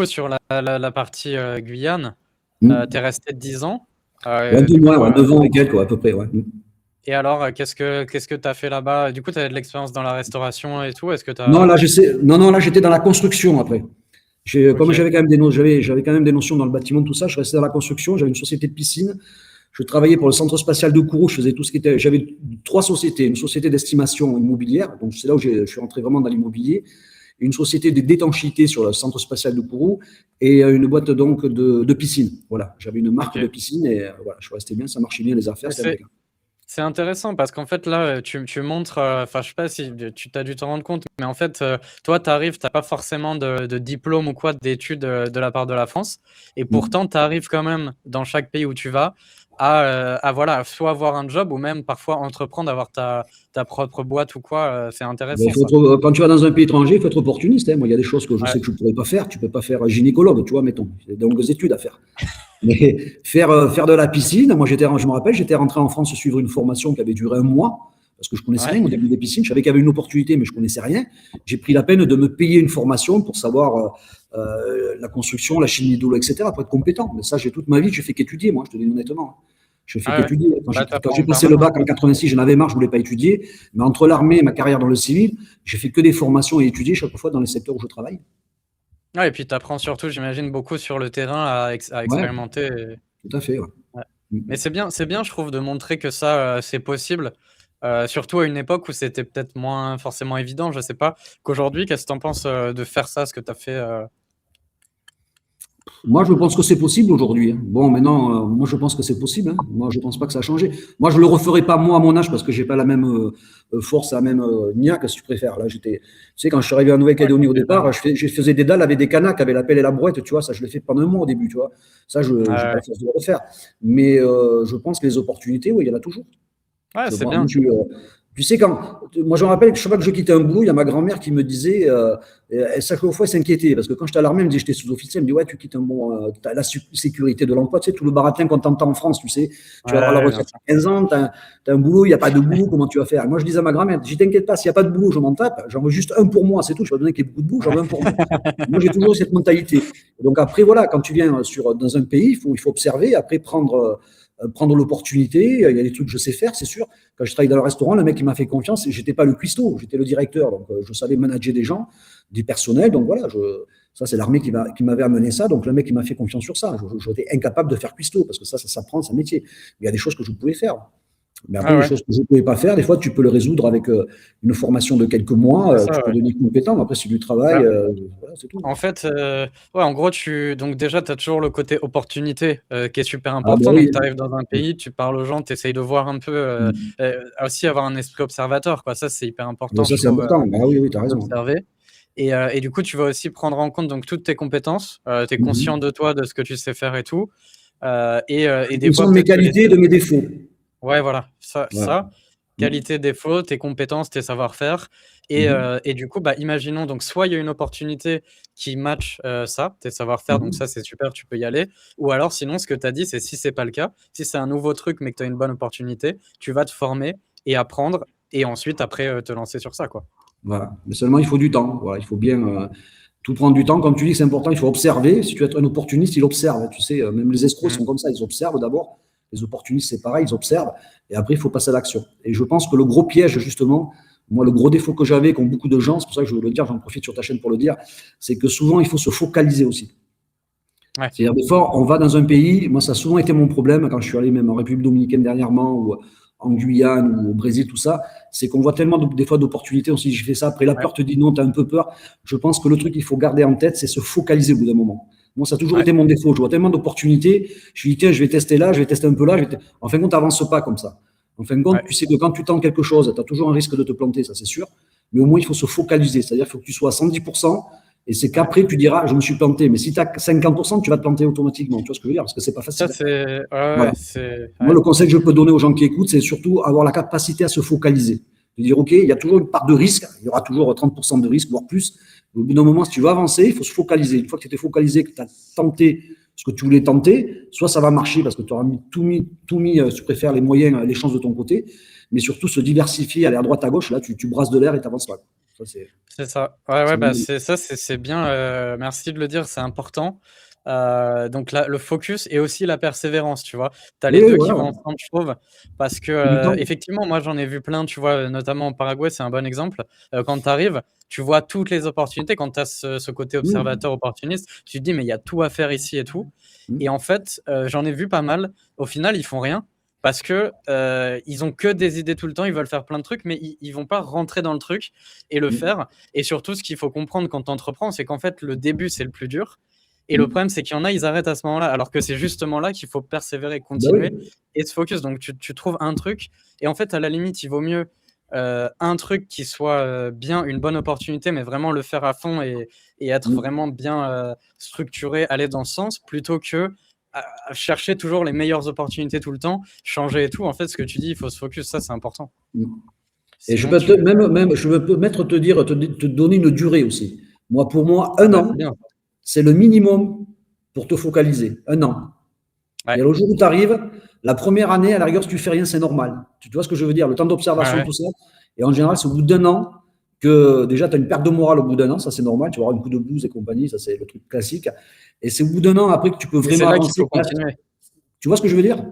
sur la partie Guyane, t'es resté 10 ans. Ouais, 2 Du mois, coup, ouais, 9 ans et quelques, ouais, à peu près. Ouais. et alors, qu'est-ce que tu as fait là-bas? Du coup, tu avais de l'expérience dans la restauration et tout. Est-ce que tu Non, as. non, là, j'étais dans la construction après. Comme Ok. j'avais quand même j'avais quand même des notions dans le bâtiment, tout ça, je restais dans la construction. J'avais une société de piscine. Je travaillais pour le centre spatial de Kourou. Je faisais tout ce qui était. J'avais 3 sociétés. Une société d'estimation immobilière. Donc, c'est là où je suis rentré vraiment dans l'immobilier. Une société d'étanchéité sur le centre spatial de Kourou et une boîte donc de piscine. Voilà. J'avais une marque Ok. de piscine et voilà, je restais bien. Ça marchait bien, les affaires. Mais C'était impeccable. c'est intéressant parce qu'en fait, là, tu montres, enfin, je sais pas si tu t'as dû te rendre compte, mais en fait, toi, tu arrives, tu pas forcément de diplôme ou quoi d'études de la part de la France. Et Mm. pourtant, tu arrives quand même dans chaque pays où tu vas à voilà, soit avoir un job ou même parfois entreprendre, avoir ta propre boîte ou quoi. C'est Mais intéressant ça. quand tu vas dans un pays étranger, il faut être opportuniste. Hein. Moi, il y a des choses que je Ouais, sais que je ne pourrais pas faire. Tu ne peux pas faire gynécologue, tu vois, mettons. Il y a de longues études à faire. Mais faire de la piscine, moi, je me rappelle, j'étais rentré en France suivre une formation qui avait duré 1 mois, parce que je ne connaissais ouais, rien au début des piscines. Je savais qu'il y avait une opportunité, mais je ne connaissais rien. J'ai pris la peine de me payer une formation pour savoir la construction, la chimie de l'eau, etc., pour être compétent. Mais ça, j'ai toute ma vie, je fais qu'étudier, moi, je te dis honnêtement. Je fais ah ouais. qu'étudier. Bah, Quand j'ai t'apprends passé le permanent. bac en 86, j'en avais marre, je ne voulais pas étudier. Mais entre l'armée et ma carrière dans le civil, j'ai fait que des formations et étudier chaque fois dans les secteurs où je travaille. Ouais, et puis tu apprends surtout, j'imagine, beaucoup sur le terrain à Ouais, expérimenter. tout à fait. Ouais. Ouais. Mais Mm. c'est bien, je trouve, de montrer que ça, c'est possible. Surtout à une époque où c'était peut-être moins forcément évident, je sais pas. Qu'aujourd'hui, qu'est-ce que tu en penses de faire ça, ce que tu as fait Moi, je pense que c'est possible aujourd'hui. Hein. Bon, maintenant, moi, je pense que c'est possible. Hein. Moi, je pense pas que ça a changé. Moi, je le referai pas moi à mon âge parce que j'ai pas la même force, la même niaque, si tu préfères. Là, tu sais, quand je suis arrivé en ouais, Nouvelle-Calédonie au départ, complètement. je faisais des dalles avec des canaques, avec la pelle et la brouette, tu vois. Ça, je l'ai fait pendant 1 mois au début, tu vois. Ça, je n'ai pas Ouais, la force de le refaire. Mais je pense que les opportunités, oui, il y en a toujours. ouais, Tu c'est vois, moi, bien. tu sais, moi, je me rappelle que chaque fois que je quittais un boulot, il y a ma grand-mère qui me disait, chaque fois, elle s'inquiétait, parce que quand j'étais à l'armée, elle me disait, j'étais sous-officier, elle me dit, ouais, tu quittes un bon, t'as la sécurité de l'emploi, tu sais, tout le baratin qu'on t'entend en France, tu sais, tu vas avoir la Ouais, bien retraite sûr. à 15 ans, t'as un boulot, il n'y a pas de boulot, comment tu vas faire? Et moi, je disais à ma grand-mère, je t'inquiète pas, s'il n'y a pas de boulot, je m'en tape, j'en veux juste un pour moi, c'est tout, je vais pas donner qu'il y ait beaucoup de boulot, j'en Ouais. veux un pour moi. Moi, j'ai toujours eu cette mentalité. Donc après, voilà, quand tu viens dans un pays, il faut observer, après prendre l'opportunité. Il y a des trucs que je sais faire, c'est sûr. Quand je travaillais dans le restaurant, le mec qui m'a fait confiance, j'étais pas le cuistot, j'étais le directeur. Donc, je savais manager des gens, du personnel. Donc, voilà, ça, c'est l'armée qui m'avait amené ça. Donc, le mec qui m'a fait confiance sur ça. J'étais incapable de faire cuistot parce que ça s'apprend, c'est un métier. Mais il y a des choses que je pouvais faire. Mais après, Ah les ouais, choses que je ne pouvais pas faire, des fois, tu peux le résoudre avec une formation de quelques mois. c'est ça, Tu peux ouais. devenir compétent. Après, c'est du travail. Bah, Voilà, c'est tout. en fait, ouais, en gros, donc déjà, tu as toujours le côté opportunité qui est super Ah, ben important. Donc, oui. tu arrives dans un pays, tu parles aux gens, tu essayes de voir un peu, aussi avoir un esprit observateur, quoi. Ça, c'est hyper Mais important, je ça, c'est trouve, important. Ah oui, oui, tu as raison. d'observer. Et du coup, tu vas aussi prendre en compte donc toutes tes compétences. Tu es conscient Mhm. de toi, de ce que tu sais faire et tout. Et des Conscient fois, de mes peut-être te qualités et laisser. de mes défauts. Ouais, voilà, Voilà. qualité, défaut, tes compétences, tes savoir-faire. Mhm. Et du coup, bah, imaginons, donc soit il y a une opportunité qui match ça, tes savoir-faire, donc Mhm. ça, c'est super, tu peux y aller. Ou alors, sinon, ce que tu as dit, c'est si c'est pas le cas, si c'est un nouveau truc, mais que tu as une bonne opportunité, tu vas te former et apprendre, et ensuite, après, te lancer sur ça, quoi. Voilà. Mais seulement, il faut du temps. Voilà. Il faut bien Tout prend du temps. Comme tu dis, c'est important, il faut observer. Si tu veux être un opportuniste, il observe. Tu sais, même les escrocs sont comme ça, ils observent d'abord. Les opportunistes, c'est pareil, ils observent. Et après, il faut passer à l'action. Et je pense que le gros piège, justement, moi, le gros défaut que j'avais, qu'ont beaucoup de gens, c'est pour ça que je veux le dire, j'en profite sur ta chaîne pour le dire, c'est que souvent, il faut se focaliser aussi. Ouais. C'est-à-dire, des fois, on va dans un pays, moi, ça a souvent été mon problème quand je suis allé même en République dominicaine dernièrement ou en Guyane ou au Brésil, tout ça, c'est qu'on voit tellement des fois d'opportunités, on se dit, j'ai fait ça, après la peur te dit non, tu as un peu peur. Je pense que le truc qu'il faut garder en tête, c'est se focaliser au bout d'un moment. Moi, ça a toujours été mon défaut. Je vois tellement d'opportunités, je me dis, tiens, je vais tester là, je vais tester un peu là. En fin de compte, tu n'avances pas comme ça. En fin de compte, tu sais que quand tu tentes quelque chose, tu as toujours un risque de te planter, ça c'est sûr. Mais au moins, il faut se focaliser. C'est-à-dire qu'il faut que tu sois à 110%. Et c'est qu'après, tu diras, je me suis planté. Mais si tu as 50%, tu vas te planter automatiquement. Tu vois ce que je veux dire? Parce que c'est pas facile. Ça, c'est. Voilà. Moi, le conseil que je peux donner aux gens qui écoutent, c'est surtout avoir la capacité à se focaliser. De dire, OK, il y a toujours une part de risque. Il y aura toujours 30% de risque, voire plus. Au bout d'un moment, si tu veux avancer, il faut se focaliser. Une fois que tu t'es focalisé, que tu as tenté ce que tu voulais tenter, soit ça va marcher parce que tu auras tout mis, tu préfères les moyens, les chances de ton côté, mais surtout se diversifier, aller à droite, à gauche. Là, tu brasses de l'air et tu avances pas. C'est ça. Ouais, bah, c'est bien. Merci de le dire, c'est important. Donc là, le focus et aussi la persévérance, tu vois. Tu as les Oui, deux qui voilà. vont ensemble, je trouve. Parce Du que, temps. effectivement, moi, j'en ai vu plein, tu vois, notamment au Paraguay, c'est un bon exemple. Quand tu arrives, tu vois toutes les opportunités. Quand tu as ce côté observateur opportuniste, tu te dis, mais il y a tout à faire ici et tout. Et en fait, j'en ai vu pas mal. Au final, ils font rien. Parce que ils ont que des idées tout le temps, ils veulent faire plein de trucs, mais ils vont pas rentrer dans le truc et le faire. Et surtout, ce qu'il faut comprendre quand tu entreprends, c'est qu'en fait, le début, c'est le plus dur. Et le problème, c'est qu'il y en a, ils arrêtent à ce moment-là, alors que c'est justement là qu'il faut persévérer, Ben continuer oui. et se focus. Donc, tu trouves un truc, et en fait, à la limite, il vaut mieux un truc qui soit bien, une bonne opportunité, mais vraiment le faire à fond et être vraiment bien structuré, aller dans ce sens, plutôt que à chercher toujours les meilleures opportunités tout le temps, changer et tout. En fait, ce que tu dis, il faut se focus, ça, c'est important. Et je Sinon, peux même, je peux mettre te donner une durée aussi. Pour moi, un bah, an, c'est bien. c'est le minimum pour te focaliser. Un an. Ouais. Et le jour où tu arrives, la première année, à la rigueur, si tu fais rien, c'est normal. Tu vois ce que je veux dire? Le temps d'observation, Ouais. tout ça. Et en général, c'est au bout d'un an que déjà, tu as une perte de morale au bout d'un an. Ça, c'est normal. Tu vas avoir une coup de blues et compagnie. Ça, c'est le truc classique. Et c'est au bout d'un an, après, que tu peux Et c'est vraiment là qu'il avancer. faut continuer. Tu vois ce que je veux dire?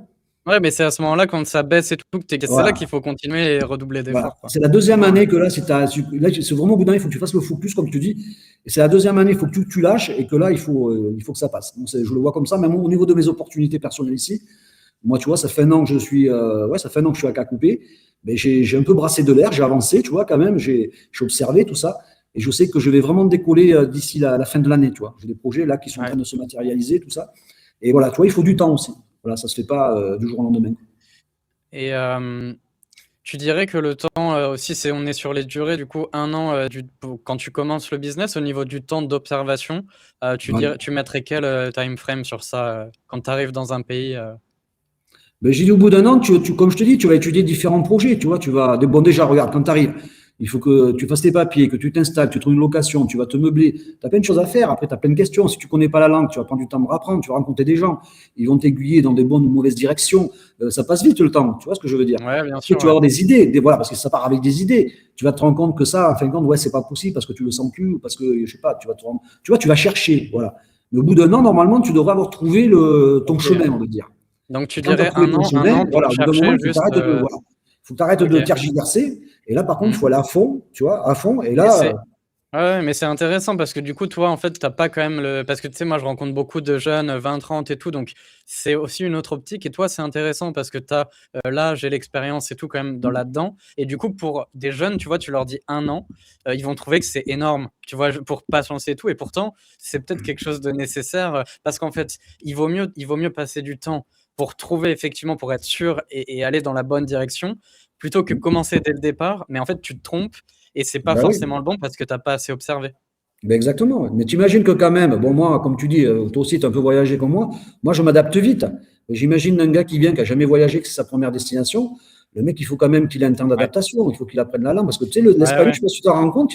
Ouais, mais c'est à ce moment-là, quand ça baisse et tout, c'est là Voilà. qu'il faut continuer et redoubler Voilà. d'efforts, quoi. C'est la deuxième année que là, c'est vraiment au bout d'un an, il faut que tu fasses le focus, comme tu dis. Et c'est la deuxième année, il faut que tu lâches et que là, il faut que ça passe. Donc, je le vois comme ça, même au niveau de mes opportunités personnelles ici. Moi, tu vois, ça fait un an que je suis, ça fait un an que je suis à Cacopé. Mais j'ai un peu brassé de l'air, j'ai avancé, tu vois, quand même. J'ai observé tout ça. Et je sais que je vais vraiment décoller d'ici la fin de l'année, tu vois. J'ai des projets là qui sont en train de se matérialiser, tout ça. Et voilà, tu vois, il faut du temps aussi. Voilà, ça se fait pas du jour au lendemain. Et tu dirais que le temps aussi, on est sur les durées, du coup, un an quand tu commences le business, au niveau du temps d'observation, tu mettrais quel time frame sur ça quand tu arrives dans un pays Ben, j'ai dit au bout d'un an, comme je te dis, tu vas étudier différents projets. Tu vois, bon, déjà, regarde, quand tu arrives, il faut que tu fasses tes papiers, que tu t'installes, tu trouves une location, tu vas te meubler. Tu as plein de choses à faire. Après, tu as plein de questions. Si tu connais pas la langue, tu vas prendre du temps pour apprendre, tu vas rencontrer des gens. Ils vont t'aiguiller dans des bonnes ou mauvaises directions. Ça passe vite le temps. Tu vois ce que je veux dire? Ouais, bien Après, sûr. tu vas avoir des idées. Voilà, parce que ça part avec des idées. Tu vas te rendre compte que ça, en fin de compte, ouais, c'est pas possible parce que tu le sens plus ou parce que, je sais pas, tu vas chercher. Voilà. Mais au bout d'un an, normalement, tu devrais avoir trouvé ton chemin, on va dire. Donc, tu Et quand tu as dirais trouvé ton chemin, pour voilà, au bout d'un chercher moment, il faut juste. que tu arrêtes de Ok. tergiverser. Et là, par contre, il faut aller à fond, tu vois, à fond. Et là, Ouais, mais c'est intéressant parce que du coup, toi, en fait, t'as pas quand même parce que tu sais, moi, je rencontre beaucoup de jeunes, 20, 30 et tout, donc c'est aussi une autre optique. Et toi, c'est intéressant parce que t'as l'âge et l'expérience et tout quand même là-dedans. Et du coup, pour des jeunes, tu vois, tu leur dis un an, ils vont trouver que c'est énorme, tu vois, pour patienter et tout. Et pourtant, c'est peut-être quelque chose de nécessaire parce qu'en fait, il vaut mieux passer du temps pour trouver effectivement, pour être sûr et aller dans la bonne direction, plutôt que commencer dès le départ. Mais en fait, tu te trompes et c'est pas bah oui, forcément le bon parce que tu as pas assez observé. ben exactement. Mais tu imagines que quand même, bon, moi, comme tu dis, toi aussi, tu as un peu voyagé comme moi, je m'adapte vite. J'imagine un gars qui vient, qui n'a jamais voyagé, que c'est sa première destination. Le mec, il faut quand même qu'il ait un temps Ouais. d'adaptation, il faut qu'il apprenne la langue. Parce que tu sais, Ouais, l'espagnol, ouais. je ne sais pas si tu t'en rends compte,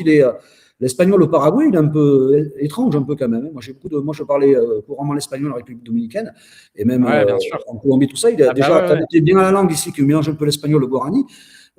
l'espagnol au Paraguay, il est un peu étrange, un peu quand même. Moi, je parlais couramment l'espagnol en République dominicaine, et même Ouais, bien sûr. en Colombie, tout ça. Ah bah, Déjà, ouais, ouais. t'adapté bien à la langue ici, qui mélange un peu l'espagnol, le guarani.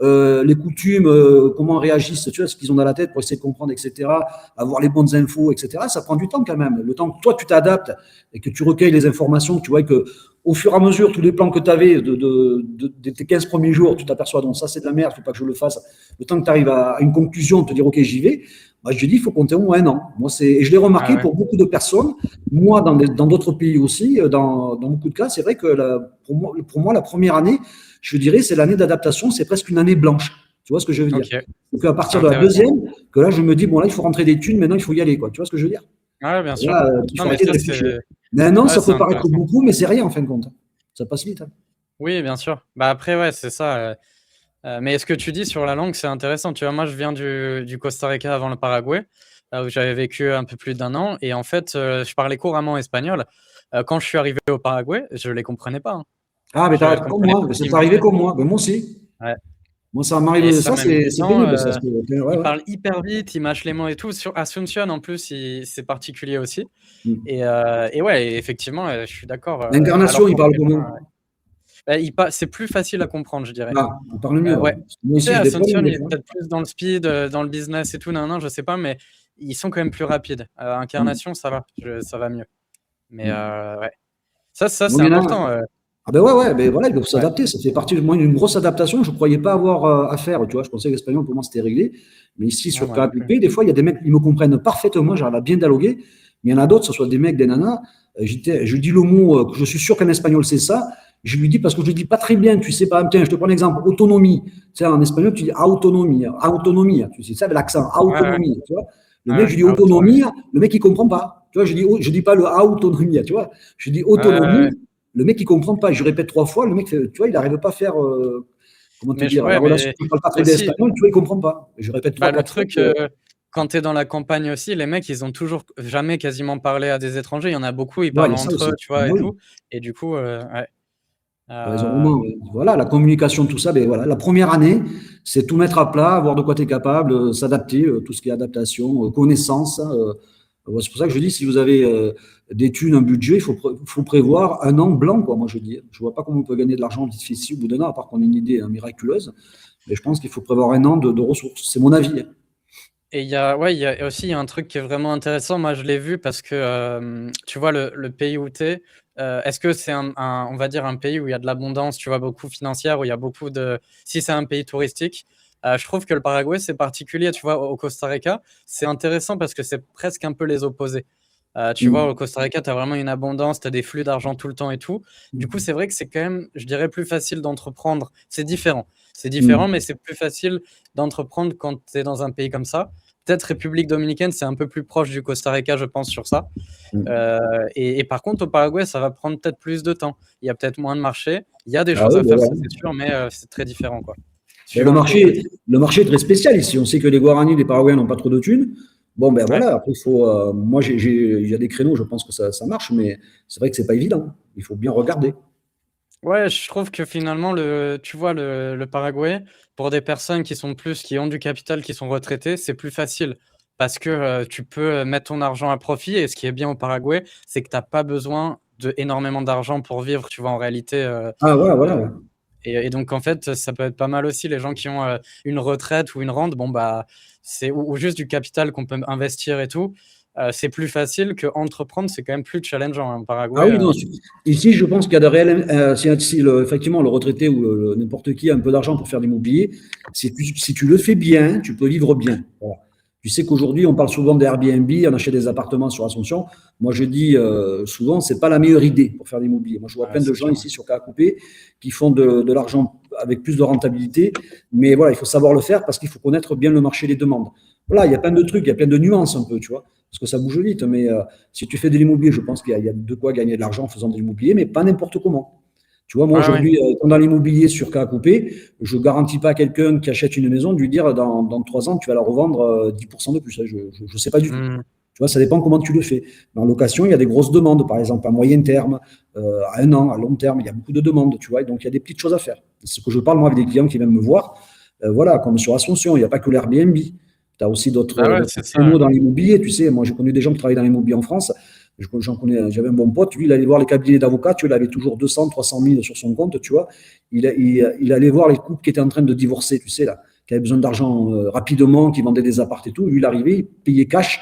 les coutumes, comment réagissent, tu vois, ce qu'ils ont dans la tête pour essayer de comprendre, etc., avoir les bonnes infos, etc. Ça prend du temps quand même. Le temps que toi, tu t'adaptes et que tu recueilles les informations, tu vois, que au fur et à mesure, tous les plans que tu avais de tes 15 premiers jours, tu t'aperçois, donc ça, c'est de la merde, il ne faut pas que je le fasse. Le temps que tu arrives à une conclusion, te dire, OK, j'y vais, moi, je dis, il faut compter au moins un an. Moi, et je l'ai remarqué pour beaucoup de personnes. Moi, dans d'autres pays aussi, dans beaucoup de cas, c'est vrai que pour moi, la première année, je dirais, c'est l'année d'adaptation, c'est presque une année blanche. Tu vois ce que je veux dire? Donc, à partir de la deuxième, que là, je me dis, bon, là, il faut rentrer des thunes, maintenant, il faut y aller, quoi. Tu vois ce que je veux dire? Ouais, bien sûr. Là, il faut arrêter de réfléchir. Mais un an, ça peut paraître beaucoup, mais c'est rien, en fin de compte. Ça passe vite. Hein. Oui, bien sûr. Bah après, ouais, c'est ça. Mais ce que tu dis sur la langue, c'est intéressant. Tu vois, moi, je viens du Costa Rica avant le Paraguay, où j'avais vécu un peu plus d'1 an. Et en fait, je parlais couramment espagnol. Quand je suis arrivé au Paraguay, je ne les comprenais pas. Hein. Ah, mais comme moi, c'est arrivé comme moi. Mais moi aussi. Ouais. Moi, ça m'arrive, ça, c'est pénible. Ça, ils parlent hyper vite, ils mâchent les mots et tout. Sur Asunción, en plus, c'est particulier aussi. Et ouais, effectivement, je suis d'accord. L'incarnation, il parle comment? C'est plus facile à comprendre, je dirais. Ah, on parle mieux. Ouais. Moi aussi, Asunción, il est peut-être plus dans le speed, dans le business et tout, non, je sais pas, mais ils sont quand même plus rapides. Incarnation, ça va mieux. Mais ouais. Ça c'est important. Ah ben ouais, ben voilà, il faut s'adapter. Ça fait partie d'une grosse adaptation. Je ne croyais pas avoir à faire. Tu vois, je pensais que l'espagnol, pour moi, c'était réglé. Mais ici, sur KQP, des fois, il y a des mecs qui me comprennent parfaitement. J'arrive à bien dialoguer. Mais il y en a d'autres, ce soit des mecs, des nanas. Je dis le mot, que je suis sûr qu'un espagnol, c'est ça. Je lui dis parce que je ne dis pas très bien. Tu sais pas, tiens, je te prends l'exemple, autonomie. Tu sais, en espagnol, tu dis autonomie. Autonomie. Tu sais ça avec l'accent, autonomie. Tu vois, le mec, je dis autonomie. Le mec, il ne comprend pas. Tu vois, je dis pas le autonomie. Tu vois, je dis autonomie. Le mec, il ne comprend pas. Je répète 3 fois. Le mec, tu vois, il n'arrive pas à faire. Comment te dire, la relation. Je ne parle pas très bien espagnol, tu vois, il ne comprend pas. Je répète 3 fois. Le truc, quand tu es dans la campagne aussi, les mecs, ils ont toujours jamais quasiment parlé à des étrangers. Il y en a beaucoup, ils parlent entre eux, tu vois, et tout. Et du coup, ouais. Voilà, la communication, tout ça. Mais voilà, la première année, c'est tout mettre à plat, voir de quoi tu es capable, s'adapter, tout ce qui est adaptation, connaissance. C'est pour ça que je dis, si vous avez des thunes, un budget, il faut prévoir un an blanc, quoi. Moi, je dis, je vois pas comment on peut gagner de l'argent ici au bout d'un an, à part qu'on ait une idée miraculeuse. Mais je pense qu'il faut prévoir un an de ressources. C'est mon avis. Et il y a aussi un truc qui est vraiment intéressant. Moi, je l'ai vu parce que tu vois le pays où tu es. Est-ce que c'est on va dire un pays où il y a de l'abondance, tu vois, beaucoup financière, où il y a beaucoup de. Si c'est un pays touristique. Je trouve que le Paraguay, c'est particulier, tu vois, au Costa Rica. C'est intéressant parce que c'est presque un peu les opposés. Tu vois, au Costa Rica, tu as vraiment une abondance, tu as des flux d'argent tout le temps et tout. Du coup, c'est vrai que c'est quand même, je dirais, plus facile d'entreprendre. C'est différent. C'est différent, mais c'est plus facile d'entreprendre quand tu es dans un pays comme ça. Peut-être République dominicaine, c'est un peu plus proche du Costa Rica, je pense, sur ça. Et par contre, au Paraguay, ça va prendre peut-être plus de temps. Il y a peut-être moins de marché. Il y a des choses à faire, ça, c'est sûr, mais c'est très différent, quoi. Le marché est très spécial ici. On sait que les Guaranis, les Paraguayens n'ont pas trop de thunes. Bon, ben voilà, après, il faut. Moi, il y a des créneaux, je pense que ça marche, mais c'est vrai que c'est pas évident. Il faut bien regarder. Ouais, je trouve que finalement, tu vois, le Paraguay, pour des personnes qui ont du capital, qui sont retraitées, c'est plus facile parce que tu peux mettre ton argent à profit. Et ce qui est bien au Paraguay, c'est que tu n'as pas besoin d'énormément d'argent pour vivre, tu vois, en réalité. Voilà. Et donc, en fait, ça peut être pas mal aussi. Les gens qui ont une retraite ou une rente, bon, bah, ou juste du capital qu'on peut investir et tout, c'est plus facile qu'entreprendre, c'est quand même plus challengeant en Paraguay. Ah oui, non, ici, je pense qu'il y a de réels. Effectivement, le retraité ou n'importe qui a un peu d'argent pour faire de l'immobilier, si tu le fais bien, tu peux vivre bien. Voilà. Tu sais qu'aujourd'hui, on parle souvent d'Airbnb, on achète des appartements sur Asunción. Moi, je dis souvent, c'est pas la meilleure idée pour faire de l'immobilier. Moi, je vois plein de gens ici sur KQP qui font de l'argent avec plus de rentabilité. Mais voilà, il faut savoir le faire parce qu'il faut connaître bien le marché des demandes. Voilà, il y a plein de trucs, il y a plein de nuances un peu, tu vois, parce que ça bouge vite. Mais si tu fais de l'immobilier, je pense qu'il y a de quoi gagner de l'argent en faisant de l'immobilier, mais pas n'importe comment. Tu vois, moi, aujourd'hui, dans l'immobilier sur KQP, je ne garantis pas à quelqu'un qui achète une maison de lui dire dans 3 ans, tu vas la revendre 10% de plus. Je ne sais pas du tout. Tu vois, ça dépend comment tu le fais. Dans location, il y a des grosses demandes, par exemple, à moyen terme, à 1 an, à long terme, il y a beaucoup de demandes, tu vois, et donc il y a des petites choses à faire. C'est ce que je parle, moi, avec des clients qui viennent me voir. Voilà, comme sur Asunción, il n'y a pas que l'Airbnb. Tu as aussi d'autres créneaux dans l'immobilier. Tu sais, moi, j'ai connu des gens qui travaillent dans l'immobilier en France. J'en connais, j'avais un bon pote, lui, il allait voir les cabinets d'avocats, tu vois, il avait toujours 200, 300 000 sur son compte, tu vois. Il allait voir les couples qui étaient en train de divorcer, tu sais, là, qui avaient besoin d'argent rapidement, qui vendaient des apparts et tout. Lui, il arrivait, il payait cash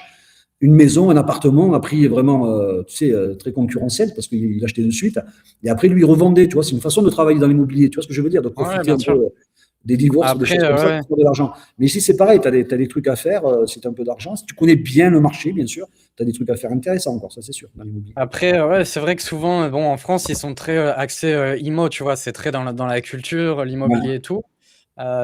une maison, un appartement à prix vraiment, tu sais, très concurrentiel parce qu'il achetait de suite. Et après, lui, il revendait, tu vois. C'est une façon de travailler dans l'immobilier. Tu vois ce que je veux dire? De Ouais, profiter bien un peu sûr. des divorces, des Après, choses comme ça ouais. pour faire de l'argent. Mais ici, c'est pareil. T'as des trucs à faire si tu as un peu d'argent. Si tu connais bien le marché, bien sûr, tu as des trucs à faire intéressants encore, ça, c'est sûr, dans l'immobilier. Après, ouais, c'est vrai que souvent, bon, en France, ils sont très axés IMO, tu vois, c'est très dans la culture, l'immobilier Ouais. et tout.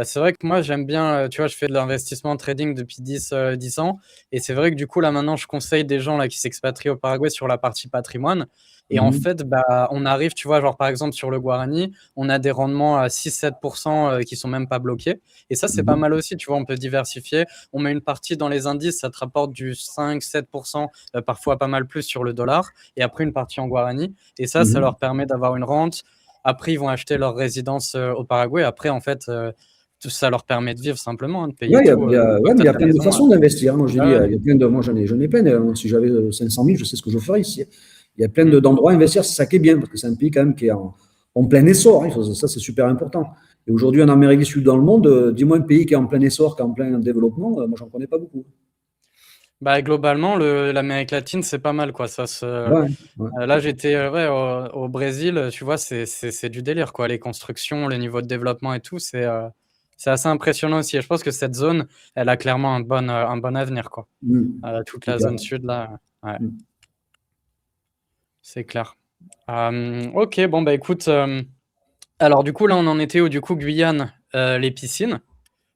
C'est vrai que moi, j'aime bien, tu vois, je fais de l'investissement trading depuis 10 ans. Et c'est vrai que du coup, là, maintenant, je conseille des gens là, qui s'expatrient au Paraguay sur la partie patrimoine. Et en Mhm. fait, bah, on arrive, tu vois, genre par exemple sur le Guarani, on a des rendements à 6-7% qui sont même pas bloqués. Et ça, c'est pas Mhm. mal aussi, tu vois, on peut diversifier. On met une partie dans les indices, ça te rapporte du 5-7%, parfois pas mal plus sur le dollar. Et après, une partie en Guarani. Et ça Mhm. leur permet d'avoir une rente. Après, ils vont acheter leur résidence au Paraguay. Après, en fait, tout ça leur permet de vivre simplement, hein, de payer Ouais, tout. ouais, Toi, mais tu il as y a ta plein de maison. façons d'investir, hein. Moi, je dis, Ouais, il y a plein de, moi, j'en ai plein. Si j'avais 500 000, je sais ce que je ferais ici. Il y a plein mm. d'endroits à investir. C'est ça qui est bien, parce que c'est un pays quand même qui est en plein essor, hein. Ça, c'est super important. Et aujourd'hui, en Amérique du Sud, dans le monde, dis-moi un pays qui est en plein essor, qui est en plein développement, moi, j'en connais pas beaucoup. Bah, globalement, l'Amérique latine, c'est pas mal, quoi. Ouais, ouais. Là, j'étais ouais, au Brésil, tu vois, c'est du délire, quoi. Les constructions, le niveau de développement et tout, c'est assez impressionnant aussi. Et je pense que cette zone, elle a clairement un bon avenir, quoi. Toute C'est la clair. zone sud, là, ouais, Mm. c'est clair. Ok, bon, bah écoute, alors du coup, là, on en était où? Du coup, Guyane, les piscines.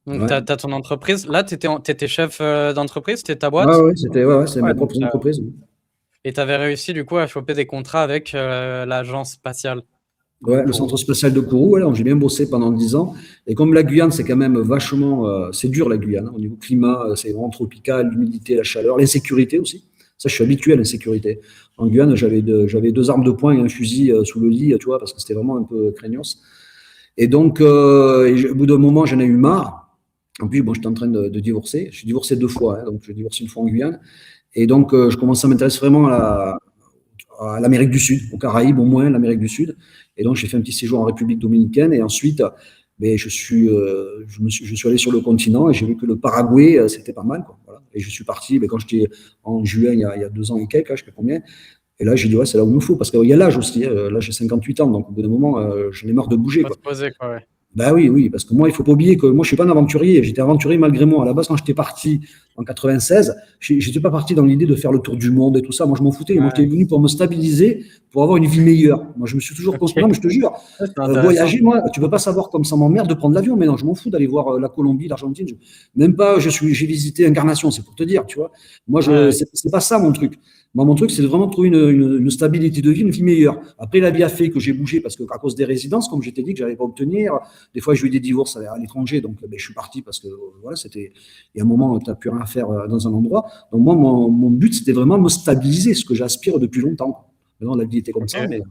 Donc, Ouais. t'as ton entreprise. Là, t'étais chef d'entreprise, c'était ta Ouais, boîte? ouais, c'est Ouais, mes donc, propres entreprises. et t'avais réussi du coup à choper des contrats avec l'agence spatiale de Ouais, le Kourou. centre spatial de Kourou, ouais, j'ai bien bossé pendant 10 ans. Et comme la Guyane, c'est quand même vachement, c'est dur la Guyane, hein, au niveau climat, c'est vraiment tropical, l'humidité, la chaleur, l'insécurité aussi. Ça, je suis habitué à l'insécurité. En Guyane, j'avais deux armes de poing et un fusil sous le lit, tu vois, parce que c'était vraiment un peu craignos. Et donc, au bout d'un moment, j'en ai eu marre. En plus, bon, j'étais en train de divorcer. Je suis divorcé deux fois, hein, donc je divorce une fois en Guyane. Et donc, je commençais à m'intéresser vraiment à l'Amérique du Sud, aux Caraïbes au moins, l'Amérique du Sud. Et donc, j'ai fait un petit séjour en République dominicaine. Et ensuite, ben, je suis allé sur le continent et j'ai vu que le Paraguay, c'était pas mal, quoi. Voilà. Et je suis parti, ben, quand j'étais en juin, il y a 2 ans et quelques, je sais pas combien. Et là, j'ai dit, ouais, c'est là où il nous faut. Parce qu'il y a l'âge aussi, hein. Là, j'ai 58 ans. Donc, au bout d'un moment, j'en ai marre de bouger, Faut quoi. se poser quoi, ouais. Ben oui, oui, parce que moi, il faut pas oublier que moi, je suis pas un aventurier. J'étais aventurier malgré moi. À la base, quand j'étais parti en 96, j'étais pas parti dans l'idée de faire le tour du monde et tout ça. Moi, je m'en foutais. Moi, Ouais, j'étais venu pour me stabiliser, pour avoir une vie meilleure. Moi, je me suis toujours ok. construit. Non, mais je te jure, Ouais, c'est intéressant. voyager, moi, tu peux pas savoir comme ça m'emmerde de prendre l'avion. Mais non, je m'en fous d'aller voir la Colombie, l'Argentine. Même pas, j'ai visité Incarnation, c'est pour te dire, tu vois. Moi, Ouais, c'est pas ça mon truc. Moi, mon truc, c'est de vraiment trouver une stabilité de vie, une vie meilleure. Après, la vie a fait que j'ai bougé parce que, à cause des résidences, comme je t'ai dit, que j'allais pas obtenir. Des fois, j'ai eu des divorces à l'étranger, donc ben, je suis parti parce que voilà, c'était. Il y a un moment, tu n'as plus rien à faire dans un endroit. Donc, moi, mon but, c'était vraiment de me stabiliser, ce que j'aspire depuis longtemps. Maintenant, la vie était comme ça, ok. mais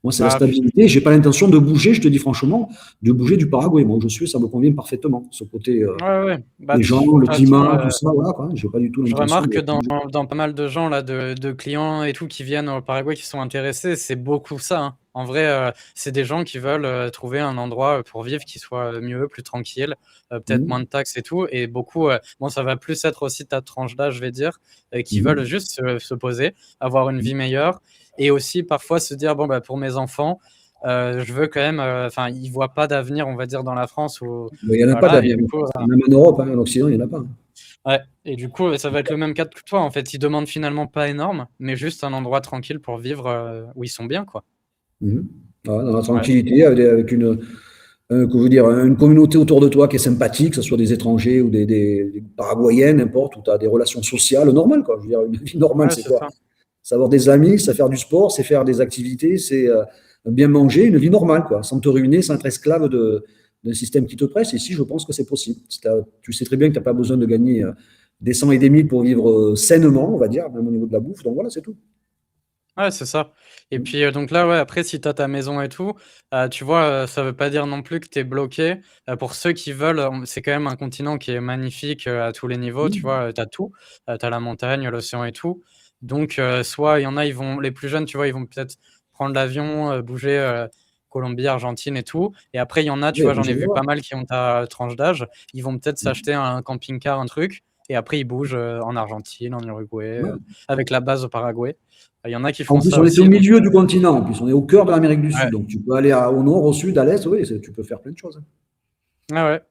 moi, c'est la Bah, puis, stabilité. J'ai pas l'intention de bouger, je te dis franchement, de bouger du Paraguay. Moi, où je suis, ça me convient parfaitement. Ce côté, ouais, ouais. Bah, les de gens, toute le façon, climat, tout ça, voilà, quoi. J'ai pas du tout je l'intention remarque que de bouger. dans pas mal de gens là, de clients et tout qui viennent au Paraguay qui sont intéressés, c'est beaucoup ça, hein. En vrai, c'est des gens qui veulent trouver un endroit pour vivre qui soit mieux, plus tranquille, peut-être moins Mmh. de taxes et tout. Et beaucoup, bon, ça va plus être aussi ta tranche d'âge, je vais dire, qui veulent Mmh. juste se poser, avoir une vie meilleure et aussi parfois se dire, bon, bah, pour mes enfants, je veux quand même, enfin, ils voient pas d'avenir, on va dire, dans la France ou Mais il n'y en a pas voilà. Et d'avenir du en coup, France. Même en Europe, hein, en Occident, il n'y en a pas. ouais, et du coup, ça va être le même cas que toi, en fait. Ils demandent finalement pas énorme, mais juste un endroit tranquille pour vivre, où ils sont bien, quoi. Mmh. Voilà, dans la Ouais, tranquillité, avec comment dire, une communauté autour de toi qui est sympathique, que ce soit des étrangers ou des Paraguayens, n'importe, où tu as des relations sociales normales, quoi. Je veux dire, une vie normale, ouais, c'est c'est quoi? ça. C'est avoir des amis, c'est faire du sport, c'est faire des activités, c'est bien manger, une vie normale, quoi, sans te ruiner, sans être esclave d'un système qui te presse. Et ici, je pense que c'est possible. Tu sais très bien que tu n'as pas besoin de gagner des cents et des mille pour vivre sainement, on va dire, même au niveau de la bouffe. Donc voilà, c'est tout. Ouais, c'est ça. Et puis, donc là, ouais, après, si tu as ta maison et tout, tu vois, ça veut pas dire non plus que tu es bloqué. Pour ceux qui veulent, c'est quand même un continent qui est magnifique, à tous les niveaux, tu Mmh. vois? Tu as tout. Tu as la montagne, l'océan et tout. Donc, soit il y en a, les plus jeunes, tu vois, ils vont peut-être prendre l'avion, bouger Colombie, Argentine et tout. Et après, il y en a, tu Ouais, vois, j'en ai bouger vu là-bas. pas mal qui ont ta tranche d'âge. Ils vont peut-être s'acheter un camping-car, un truc, et après, ils bougent en Argentine, en Uruguay, Ouais. avec la base au Paraguay. Il y en a qui En font plus, ça on est aussi. au Donc, milieu du continent. En plus, on est au cœur de l'Amérique du ouais, Sud. Donc, tu peux aller au nord, au sud, à l'est. Oui, tu peux faire plein de choses. ouais, ouais.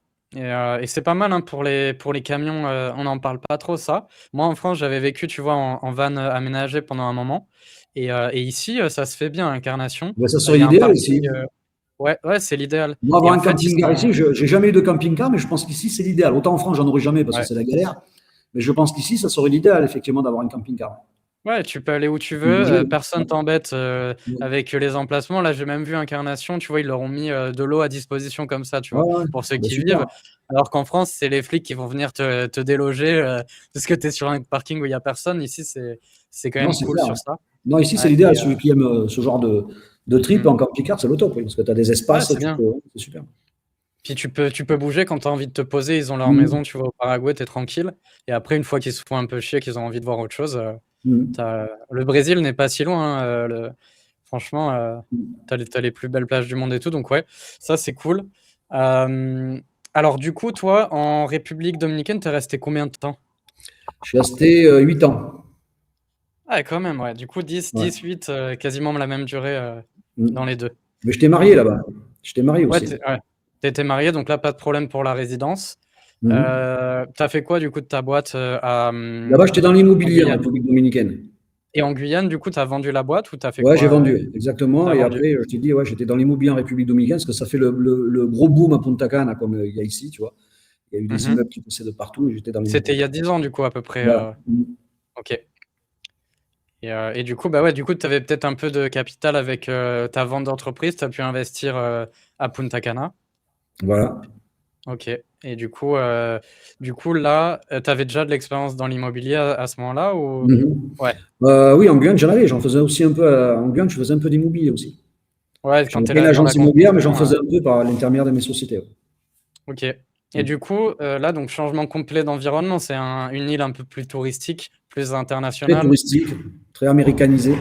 Et c'est pas mal hein, pour les camions, on n'en parle pas trop ça. Moi en France, j'avais vécu, tu vois, en van aménagé pendant un moment. Et ici, ça se fait bien, Incarnation. Ben, ça Il serait y a un l'idéal ici. parking. Ouais, ouais, c'est l'idéal. Moi, Et avoir en un fait, ils camping-car sont. ici, je n'ai jamais eu de camping-car, mais je pense qu'ici, c'est l'idéal. Autant en France, j'en aurais jamais parce que Ouais. c'est la galère. Mais je pense qu'ici, ça serait l'idéal, effectivement, d'avoir un camping-car. Ouais, tu peux aller où tu Tu peux veux, bouger. personne Ouais. t'embête Ouais. avec les emplacements. Là, j'ai même vu Incarnation, tu vois, ils leur ont mis de l'eau à disposition comme ça, tu Ouais, vois, ouais. pour ceux Ben, qui super. vivent. Alors qu'en France, c'est les flics qui vont venir te déloger parce que tu es sur un parking où il n'y a personne. Ici, c'est quand Non, même c'est cool clair. sur ça. Non, ici, c'est Ouais, l'idéal. Celui qui aime ce genre de trip mm. en camping-car, c'est le top, oui, parce que tu as des Ouais, espaces, c'est bien. c'est super. Puis tu peux bouger quand tu as envie de te poser. Ils ont leur Mhm. maison, tu vois, au Paraguay, tu es tranquille. Et après, une fois qu'ils se font un peu chier, qu'ils ont envie de voir autre chose, Mhm. le Brésil n'est pas si loin, hein, franchement, Mhm. t'as les plus belles plages du monde et tout, donc ouais, ça c'est cool. Euh, alors du coup, toi, en République dominicaine, t'es resté combien de temps? Je suis resté 8 ans. Ah, quand même, ouais. Du coup, 10, Ouais. 18, quasiment la même durée dans Mhm. les deux. Mais je t'ai Et marié du là-bas. Je t'ai marié ouais, aussi. ouais. T'étais marié, donc là, pas de problème pour la résidence. Mhm. T'as fait quoi du coup de ta boîte Là-bas, j'étais dans en l'immobilier en Guyane? République dominicaine. Et en Guyane, du coup, t'as vendu la boîte ou t'as fait Ouais, j'ai quoi? vendu, exactement. T'as Et vendu. après, je t'ai dit, ouais, j'étais dans l'immobilier en République dominicaine parce que ça fait le gros boom à Punta Cana, comme il y a ici, tu vois. Il y a eu des Mhm. immeubles qui poussaient de partout et j'étais dans C'était il y l'immobilier. a 10 ans, du coup, à peu près. Voilà. Ok. Et du coup, bah ouais, du coup, tu avais peut-être un peu de capital avec ta vente d'entreprise, tu as pu investir à Punta Cana. Voilà. Ok. Et du coup là, tu avais déjà de l'expérience dans l'immobilier à ce moment-là ou... Mhm. Ouais. Oui, en Guyane, j'en faisais aussi un peu. En Guyane, je faisais un peu d'immobilier aussi. Ouais, Je quand n'avais tu pas une es dans la agence immobilière, mais j'en construction. faisais un peu par l'intermédiaire de mes sociétés. Ouais. Ok. Et du coup, là, donc changement complet d'environnement, c'est une île un peu plus touristique, plus Très internationale. touristique, très américanisé.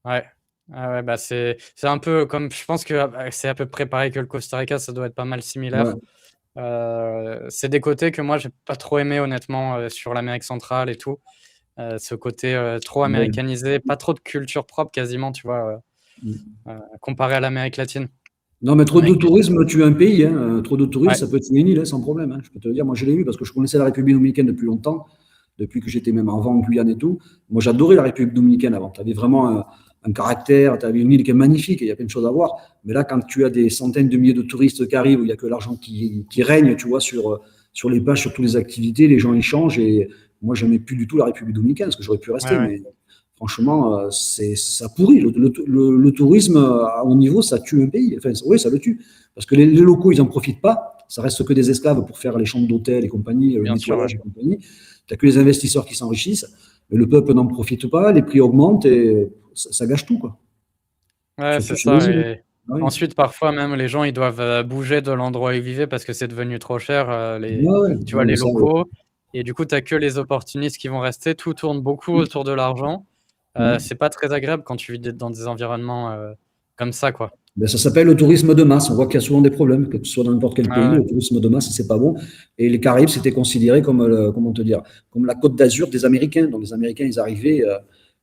Ouais. Ah ouais, bah c'est un peu comme, je pense que c'est à peu près pareil que le Costa Rica, ça doit être pas mal Ouais. similaire. C'est des côtés que moi j'ai pas trop aimé honnêtement sur l'Amérique centrale et tout. Ce côté trop Ouais. américanisé, pas trop de culture propre quasiment, tu vois, comparé à l'Amérique latine. Non, mais trop de Amérique du Sud. tourisme tue un pays. Hein. Trop de tourisme, Ouais. ça peut tuer une île hein, sans problème. Hein. Je peux te le dire. Moi, je l'ai eu parce que je connaissais la République dominicaine depuis longtemps, depuis que j'étais même avant en Guyane et tout. Moi, j'adorais la République dominicaine avant. Tu avais vraiment un caractère, tu avais une île qui est magnifique, il y a plein de choses à voir. Mais là, quand tu as des centaines de milliers de touristes qui arrivent, où il n'y a que l'argent qui règne, tu vois, sur les plages, sur toutes les activités, les gens y changent. Et moi, je n'aimais plus du tout la République dominicaine, parce que j'aurais pu Ouais, rester. ouais. Mais franchement, ça pourrit. Le tourisme à haut niveau, ça tue un pays. Enfin, oui, ça le tue. Parce que les locaux, ils n'en profitent pas. Ça reste que des esclaves pour faire les chambres d'hôtel et compagnie, le Bien sûr, ouais. nettoyage et compagnie. Tu n'as que les investisseurs qui s'enrichissent. Mais le peuple n'en profite pas, les prix augmentent et ça gâche tout, quoi. Ouais, Surtout c'est sur les ça. îles. Et Ah oui. ensuite, parfois même, les gens, ils doivent bouger de l'endroit où ils vivaient parce que c'est devenu trop cher, Ouais, ouais. tu vois, Non, mais les ça, locaux. Et du coup, tu as que les opportunistes qui vont rester. Tout tourne beaucoup autour de l'argent. ouais. C'est pas très agréable quand tu vis dans des environnements comme ça, quoi. Ben, ça s'appelle le tourisme de masse. On voit qu'il y a souvent des problèmes, que ce soit dans n'importe quel pays. Ouais, Le tourisme de masse, c'est pas bon. Et les Caraïbes, c'était considéré comme, comment te dire, comme la Côte d'Azur des Américains. Donc les Américains, ils arrivaient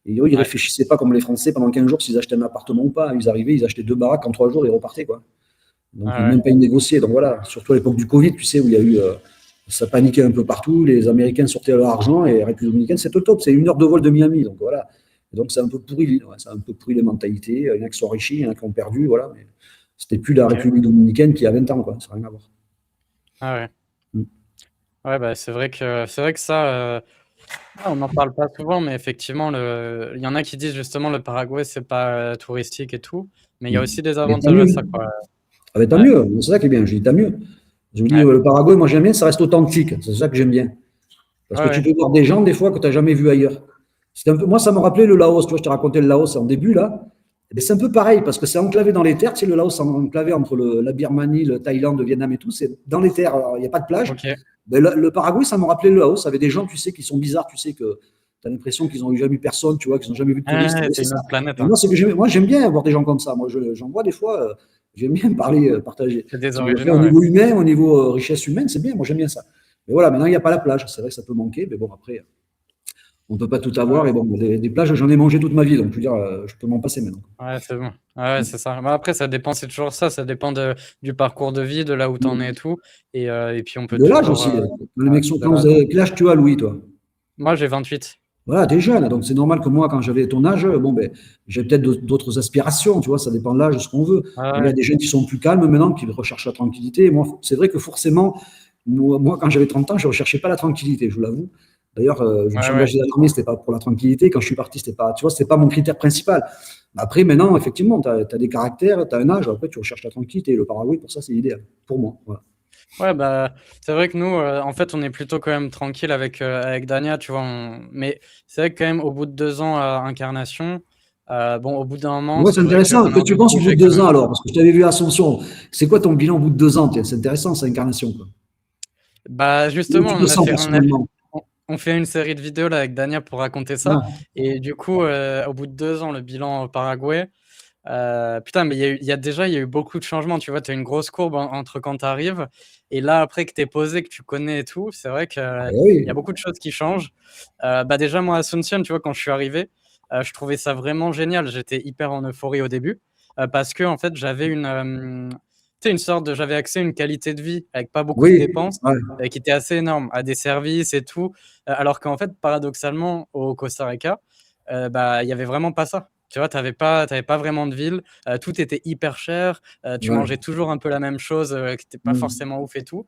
et eux, ils ouais, réfléchissaient pas comme les Français pendant 15 jours s'ils achetaient un appartement ou pas. Ils arrivaient, ils achetaient 2 baraques en 3 jours, ils repartaient, quoi. ouais, Donc ouais. même pas ils négociaient. Donc voilà, surtout à l'époque du Covid, tu sais, où il y a eu, ça paniquait un peu partout. Les Américains sortaient leur argent et la République dominicaine, c'est au top. C'est 1 heure de vol de Miami. Donc voilà. Et donc c'est un peu pourri, ouais, c'est un peu pourri les mentalités. Il y en a qui sont enrichis, il y en a qui ont perdu, voilà. Mais c'était plus la Ok. République dominicaine qui a 20 ans, quoi. Ça n'a rien à voir. Ah ouais. Mm. Ouais, bah, c'est vrai que ça, on n'en parle pas souvent, mais effectivement, il y en a qui disent justement le Paraguay, c'est pas touristique et tout, mais il y a Mm. aussi des Mais tant avantages à mieux. ça, quoi. Ah ben, tant Ouais, mieux. C'est ça qui est bien. Je dis tant mieux. Je me dis, ouais, le Paraguay, moi j'aime bien, ça reste authentique. C'est ça que j'aime bien. Parce ouais, que tu ouais. peux voir des gens, des fois, que tu n'as jamais vu ailleurs. Moi, ça me rappelait le Laos. Tu vois, je t'ai raconté le Laos en début, là. Eh ben, c'est un peu pareil, parce que c'est enclavé dans les terres. Tu sais, le Laos, c'est enclavé entre la Birmanie, le Thaïlande, le Vietnam et tout. C'est dans les terres. Il n'y a pas de plage. Ok. Ben, le Paraguay, ça me rappelait le Laos. Ça avait des gens, tu sais, qui sont bizarres. Tu sais que Tu as l'impression qu'ils n'ont jamais vu personne, tu vois, qu'ils n'ont jamais vu de touristes. Ouais, Oui, c'est c'est une ça. autre planète, Et hein. moi, moi, j'aime bien avoir des gens comme ça. Moi, j'en vois des fois, j'aime bien parler, partager. C'est des Si on veut faire au originaux, ouais. niveau humain, au niveau richesse humaine, c'est bien. Moi, j'aime bien ça. Mais voilà, maintenant, il n'y a pas la plage. C'est vrai que ça peut manquer, mais bon, après, on ne peut pas tout avoir. Et Ouais, bon, des plages, j'en ai mangé toute ma vie. Donc, je veux dire, je peux m'en passer maintenant. ouais, c'est bon. Ouais, c'est ça. Bah, après, ça dépend, c'est toujours ça. Ça dépend du parcours de vie, de là où t'en es et tout. Et puis, on peut De l'âge toujours. aussi. Quand les Ouais, mecs sont, de l'âge. quel âge tu as, Louis, toi? Moi, j'ai 28. Voilà, t'es jeune, donc c'est normal que moi, quand j'avais ton âge, bon, ben, j'ai peut-être d'autres aspirations, tu vois, ça dépend de l'âge, de ce qu'on veut. Ouais, Il y a ouais. des jeunes qui sont plus calmes maintenant, qui recherchent la tranquillité. Moi, c'est vrai que forcément, moi, quand j'avais 30 ans, je ne recherchais pas la tranquillité, je vous l'avoue. D'ailleurs, je me Ouais, suis ouais. engagé dans l'armée, c'était pas pour la tranquillité. Quand je suis parti, c'était pas, tu vois, c'était pas mon critère principal. Après, maintenant, effectivement, tu as des caractères, tu as un âge, après, tu recherches la tranquillité. Le Paraguay, pour ça, c'est idéal, pour moi. Voilà. Ouais, bah, c'est vrai que nous, en fait, on est plutôt quand même tranquille avec Dania, tu vois. Mais c'est vrai que quand même, au bout de 2 ans à Incarnation, bon, au bout d'un moment, Ouais, c'est c'est vrai intéressant. qu'on a Qu'est-ce que tu envie de penses au bout bouger de quand deux ans même. alors? Parce que je t'avais vu à Ascension. C'est quoi ton bilan au bout de 2 ans? Tiens, c'est intéressant, c'est incarnation, quoi. Bah, Comment justement, tu te sens personnellement? on fait une série de vidéos là avec Dania pour raconter ça. Ah, Et du coup, au bout de 2 ans, le bilan au Paraguay, putain, mais il y a eu beaucoup de changements. Tu vois, tu as une grosse courbe entre quand tu arrives et là, après que tu es posé, que tu connais et tout, c'est vrai qu'il ah y a oui. beaucoup de choses qui changent. Bah, déjà, moi, à Asuncion, tu vois, quand je suis arrivé, je trouvais ça vraiment génial. J'étais hyper en euphorie au début parce que en fait, j'avais tu sais, une sorte de j'avais accès à une qualité de vie avec pas beaucoup de Oui, dépenses, ouais. qui était assez énorme, à des services et tout. Alors qu'en fait, paradoxalement, au Costa Rica, bah, il y avait vraiment pas ça. Tu vois, tu avais pas vraiment de ville, tout était hyper cher, tu Ouais. mangeais toujours un peu la même chose, qui était pas Mm. forcément ouf et tout.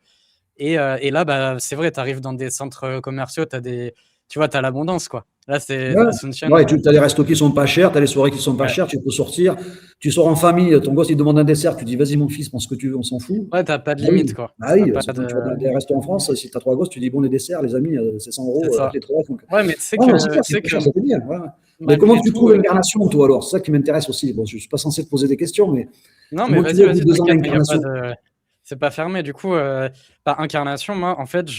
Et là, bah, c'est vrai, tu arrives dans des centres commerciaux, tu vois, tu as l'abondance, quoi. Là, c'est Ouais. Asuncion, Ouais, tu as les restos qui sont pas chers, tu as les soirées qui sont pas ouais. chères, tu peux sortir. Tu sors en famille, ton gosse il demande un dessert, tu dis vas-y mon fils, prends ce que tu veux, on s'en fout. Ouais, tu pas de Ah limite, oui, quoi. ah Tu oui, pas parce que quand tu vas dans de des restos en France, si tu as 3 gosses, tu dis bon les desserts, les amis, c'est 100 c'est euros ça. les trois. Donc... Ouais, mais tu sais Ah non, c'est que clair, tu c'est sais pas que cher, c'était bien. Ouais. Mais comment malgré tu tout, trouves l'incarnation, toi alors? C'est ça qui m'intéresse aussi. Bon, je suis pas censé te poser des questions, mais non, mais comment tu vas-y, vois au bout vas-y, de 2 ans t'inquiète, mais il y a pas l'incarnation? de c'est pas fermé. Du coup, bah, Incarnation, moi, en fait,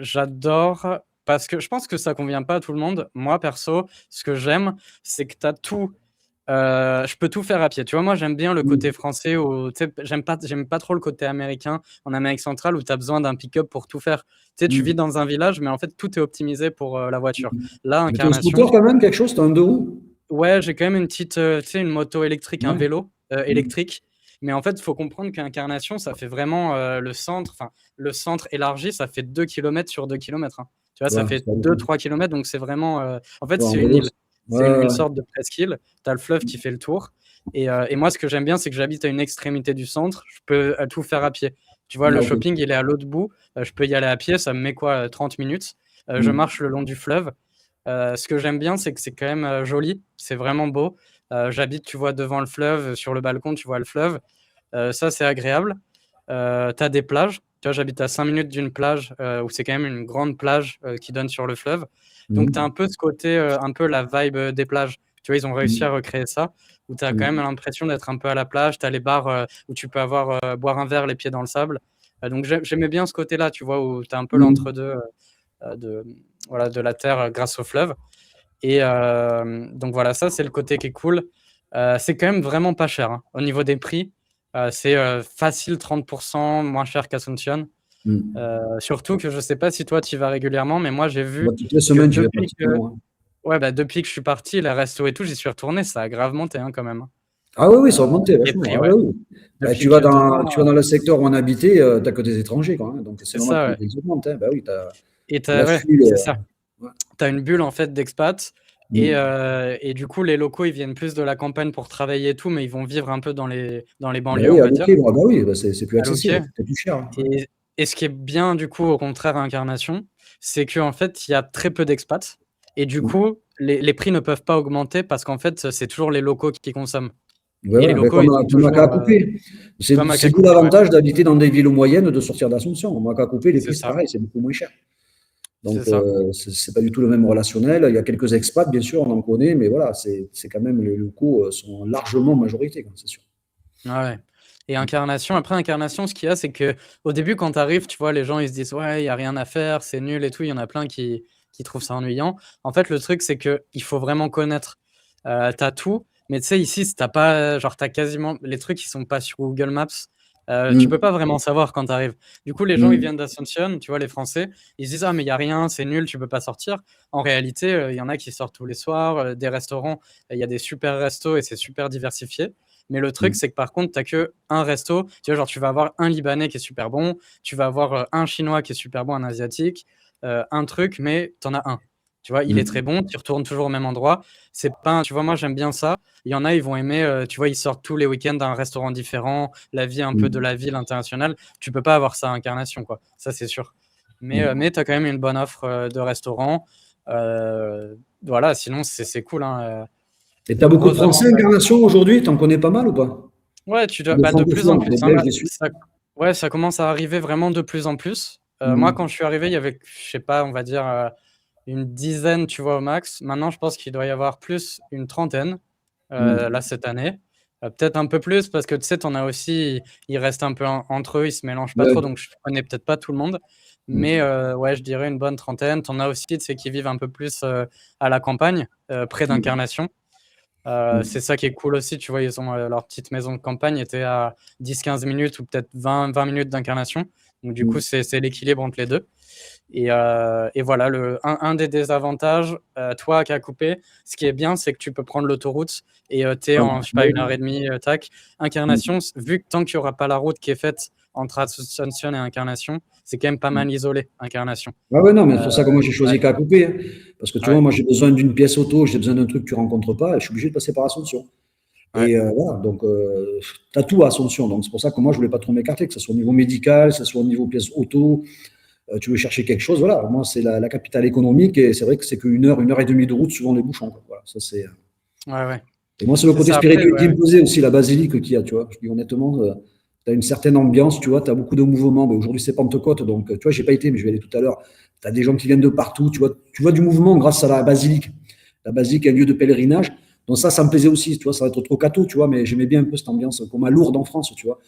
j'adore parce que je pense que ça convient pas à tout le monde. Moi, perso, ce que j'aime, c'est que tu as tout, je peux tout faire à pied. Tu vois, moi, j'aime bien le côté Mm. français où, tu sais, j'aime pas trop le côté américain, en Amérique centrale, où tu as besoin d'un pick-up pour tout faire. Tu sais, tu vis Mm. dans un village, mais en fait, tout est optimisé pour, la voiture. Mm. Là, Mais tu as un scooter Incarnation, quand même, quelque chose? Tu as un deux roues? ouais, j'ai quand même une petite, tu sais, une moto électrique, un Ouais. vélo, Mm. électrique. Mais en fait, il faut comprendre qu'Incarnation, ça fait vraiment, le centre élargi, ça fait 2 kilomètres sur 2 kilomètres, hein. Tu vois, ça Ouais, fait c'est pas beaucoup. 2-3 kilomètres, donc c'est vraiment, en fait, Ouais, en c'est une vélo, île. ouais, C'est une ouais, sorte de presqu'île. Tu as le fleuve qui fait le tour et moi, ce que j'aime bien, c'est que j'habite à une extrémité du centre. Je peux, tout faire à pied. Tu vois, ouais. le Ah, ok. shopping, il est à l'autre bout, je peux y aller à pied, ça me met quoi, 30 minutes. Je Mm. marche le long du fleuve. Ce que j'aime bien, c'est que c'est quand même, joli, c'est vraiment beau. J'habite, tu vois, devant le fleuve, sur le balcon, tu vois le fleuve. Ça, c'est agréable. Tu as des plages. Tu vois, j'habite à 5 minutes d'une plage, où c'est quand même une grande plage, qui donne sur le fleuve. Donc tu as un Mm. peu ce côté, un peu la vibe, des plages. Tu vois, ils ont réussi à Mm. recréer ça, où tu as quand même Mm. l'impression d'être un peu à la plage. Tu as les bars, où tu peux boire un verre les pieds dans le sable. Donc j'aimais bien ce côté-là, tu vois, où tu as un peu Mm. l'entre-deux, de voilà, de la terre, grâce au fleuve. Donc voilà, ça, c'est le côté qui est cool. C'est quand même vraiment pas cher, hein. Au niveau des prix, c'est, facile 30% moins cher qu'Asuncion. Mm. Surtout que je sais pas si toi tu y vas régulièrement, mais moi j'ai Bah, vu toutes les que semaines, j'y vais pratiquement, hein. depuis que je suis parti, les restos et tout, j'y suis retourné, ça a grave monté, hein, quand même, hein. Ah oui, oui, ça a augmenté Les vachement. prix, Ah ouais. ouais, oui. Bah, Depuis que 2 tu ans, vas dans le secteur où on habitait, tu n'as que des étrangers, quoi, hein, donc c'est c'est normal que ça, les ouais. prix augmentent, hein. Bah oui, tu as Et ouais, l'afflux. c'est ça. Ouais. Tu as une bulle en fait d'expats Mm. et du coup les locaux ils viennent plus de la campagne pour travailler et tout, mais ils vont vivre un peu dans les Bah banlieues, oui, on à va dire, Louquet, bah oui, bah c'est plus à accessible, Louquet. c'est plus cher, hein, ouais. Et ce qui est bien du coup au contraire à Incarnation, c'est qu'en fait il y a très peu d'expats et du Mm. coup les prix ne peuvent pas augmenter parce qu'en fait c'est toujours les locaux qui consomment Ouais, et les ouais, bah locaux ils ont comme à toujours, Cacoupé. comme à C'est d'où Cacoupé, ouais, l'avantage d'habiter dans des villes moyennes, de sortir d'Assomption. Moi, à Cacoupé, les c'est prix, c'est ça, pareil, c'est beaucoup moins cher. c'est Donc, ça. c'est pas du tout le même relationnel. Il y a quelques expats, bien sûr, on en connaît, mais voilà, c'est quand même, les locaux sont largement majorité, quoi, c'est sûr. Ouais, ouais. Et Incarnation, après Incarnation, ce qu'il y a, c'est que au début, quand tu arrives, tu vois, les gens, ils se disent: «Ouais, il y a rien à faire, c'est nul et tout». Il y en a plein qui trouvent ça ennuyant. En fait, le truc, c'est qu'il faut vraiment connaître. T'as tout, mais tu sais, ici, si t'as pas, genre, t'as quasiment les trucs qui sont pas sur Google Maps. Tu peux pas vraiment savoir quand t'arrives. Du coup, les gens, ils viennent d'Asunción, tu vois, les Français, ils se disent ah mais il y a rien, c'est nul, tu peux pas sortir. En réalité, il y en a qui sortent tous les soirs, des restaurants, il y a des super restos et c'est super diversifié. Mais le truc, c'est que par contre, t'as que un resto. Tu vois, genre, tu vas avoir un Libanais qui est super bon, tu vas avoir un Chinois qui est super bon, un Asiatique, un truc, mais t'en as un. Tu vois, il est très bon, tu retournes toujours au même endroit. C'est pas, tu vois, moi j'aime bien ça. Il y en a, ils vont aimer, tu vois, ils sortent tous les week-ends d'un restaurant différent, la vie un peu de la ville internationale. Tu peux pas avoir ça à Incarnation, quoi. Ça, c'est sûr. Mais tu as quand même une bonne offre de restaurant. Voilà, sinon, c'est cool. Hein. Et t'as beaucoup de Gros Français à avantage. Incarnation aujourd'hui? T'en connais pas mal ou pas? Ouais, Des de plus en francophones, plus. des Hein, Belges, des Suisses. ouais, ça commence à arriver vraiment de plus en plus. Moi, quand je suis arrivé, il y avait, je sais pas, on va dire une dizaine, tu vois, au max. Maintenant, je pense qu'il doit y avoir plus une trentaine, là, cette année. Peut-être un peu plus, parce que tu sais, t'en as aussi, ils restent un peu entre eux, ils se mélangent pas trop, Ouais. donc je connais peut-être pas tout le monde. Mais ouais, je dirais une bonne trentaine. T'en as aussi, tu sais, qui vivent un peu plus à la campagne, près d'Incarnation. C'est ça qui est cool aussi, tu vois, ils ont leur petite maison de campagne était à 10-15 minutes ou peut-être 20 minutes d'Incarnation. Donc du coup, c'est l'équilibre entre les deux. Et voilà, un des désavantages, toi qui as coupé, ce qui est bien, c'est que tu peux prendre l'autoroute et t'es en, je sais pas, 1 heure et demie, tac. Incarnation, vu que tant qu'il n'y aura pas la route qui est faite entre Asunción et Incarnation, c'est quand même pas mal isolé, Incarnation. Ah ouais, non, mais c'est pour ça que moi j'ai choisi Ouais. qu'à couper. Hein. Parce que tu vois, Ouais. moi j'ai besoin d'une pièce auto, j'ai besoin d'un truc que tu rencontres pas, et je suis obligé de passer par Ascension. Ouais. Et voilà, donc tu as tout à Ascension. Donc c'est pour ça que moi je voulais pas trop m'écarter, que ce soit au niveau médical, que ce soit au niveau pièce auto, tu veux chercher quelque chose, voilà. Moi c'est la capitale économique, et c'est vrai que c'est qu'une heure, 1 heure et demie de route, souvent les bouchons. Quoi. Voilà, ça c'est. Ouais. Et moi c'est le C'est côté ça, après, spirituel qui ouais. me posait aussi, la basilique qu'il y a, tu vois. Je dis honnêtement, tu as une certaine ambiance, tu vois, tu as beaucoup de mouvements. Mais aujourd'hui c'est Pentecôte, donc tu vois, j'ai pas été, mais je vais aller tout à l'heure. Tu as des gens qui viennent de partout, tu vois du mouvement grâce à la basilique. La basilique est un lieu de pèlerinage. Donc ça me plaisait aussi, tu vois, ça va être trop cateau, tu vois, mais j'aimais bien un peu cette ambiance comme à Lourdes en France, tu vois.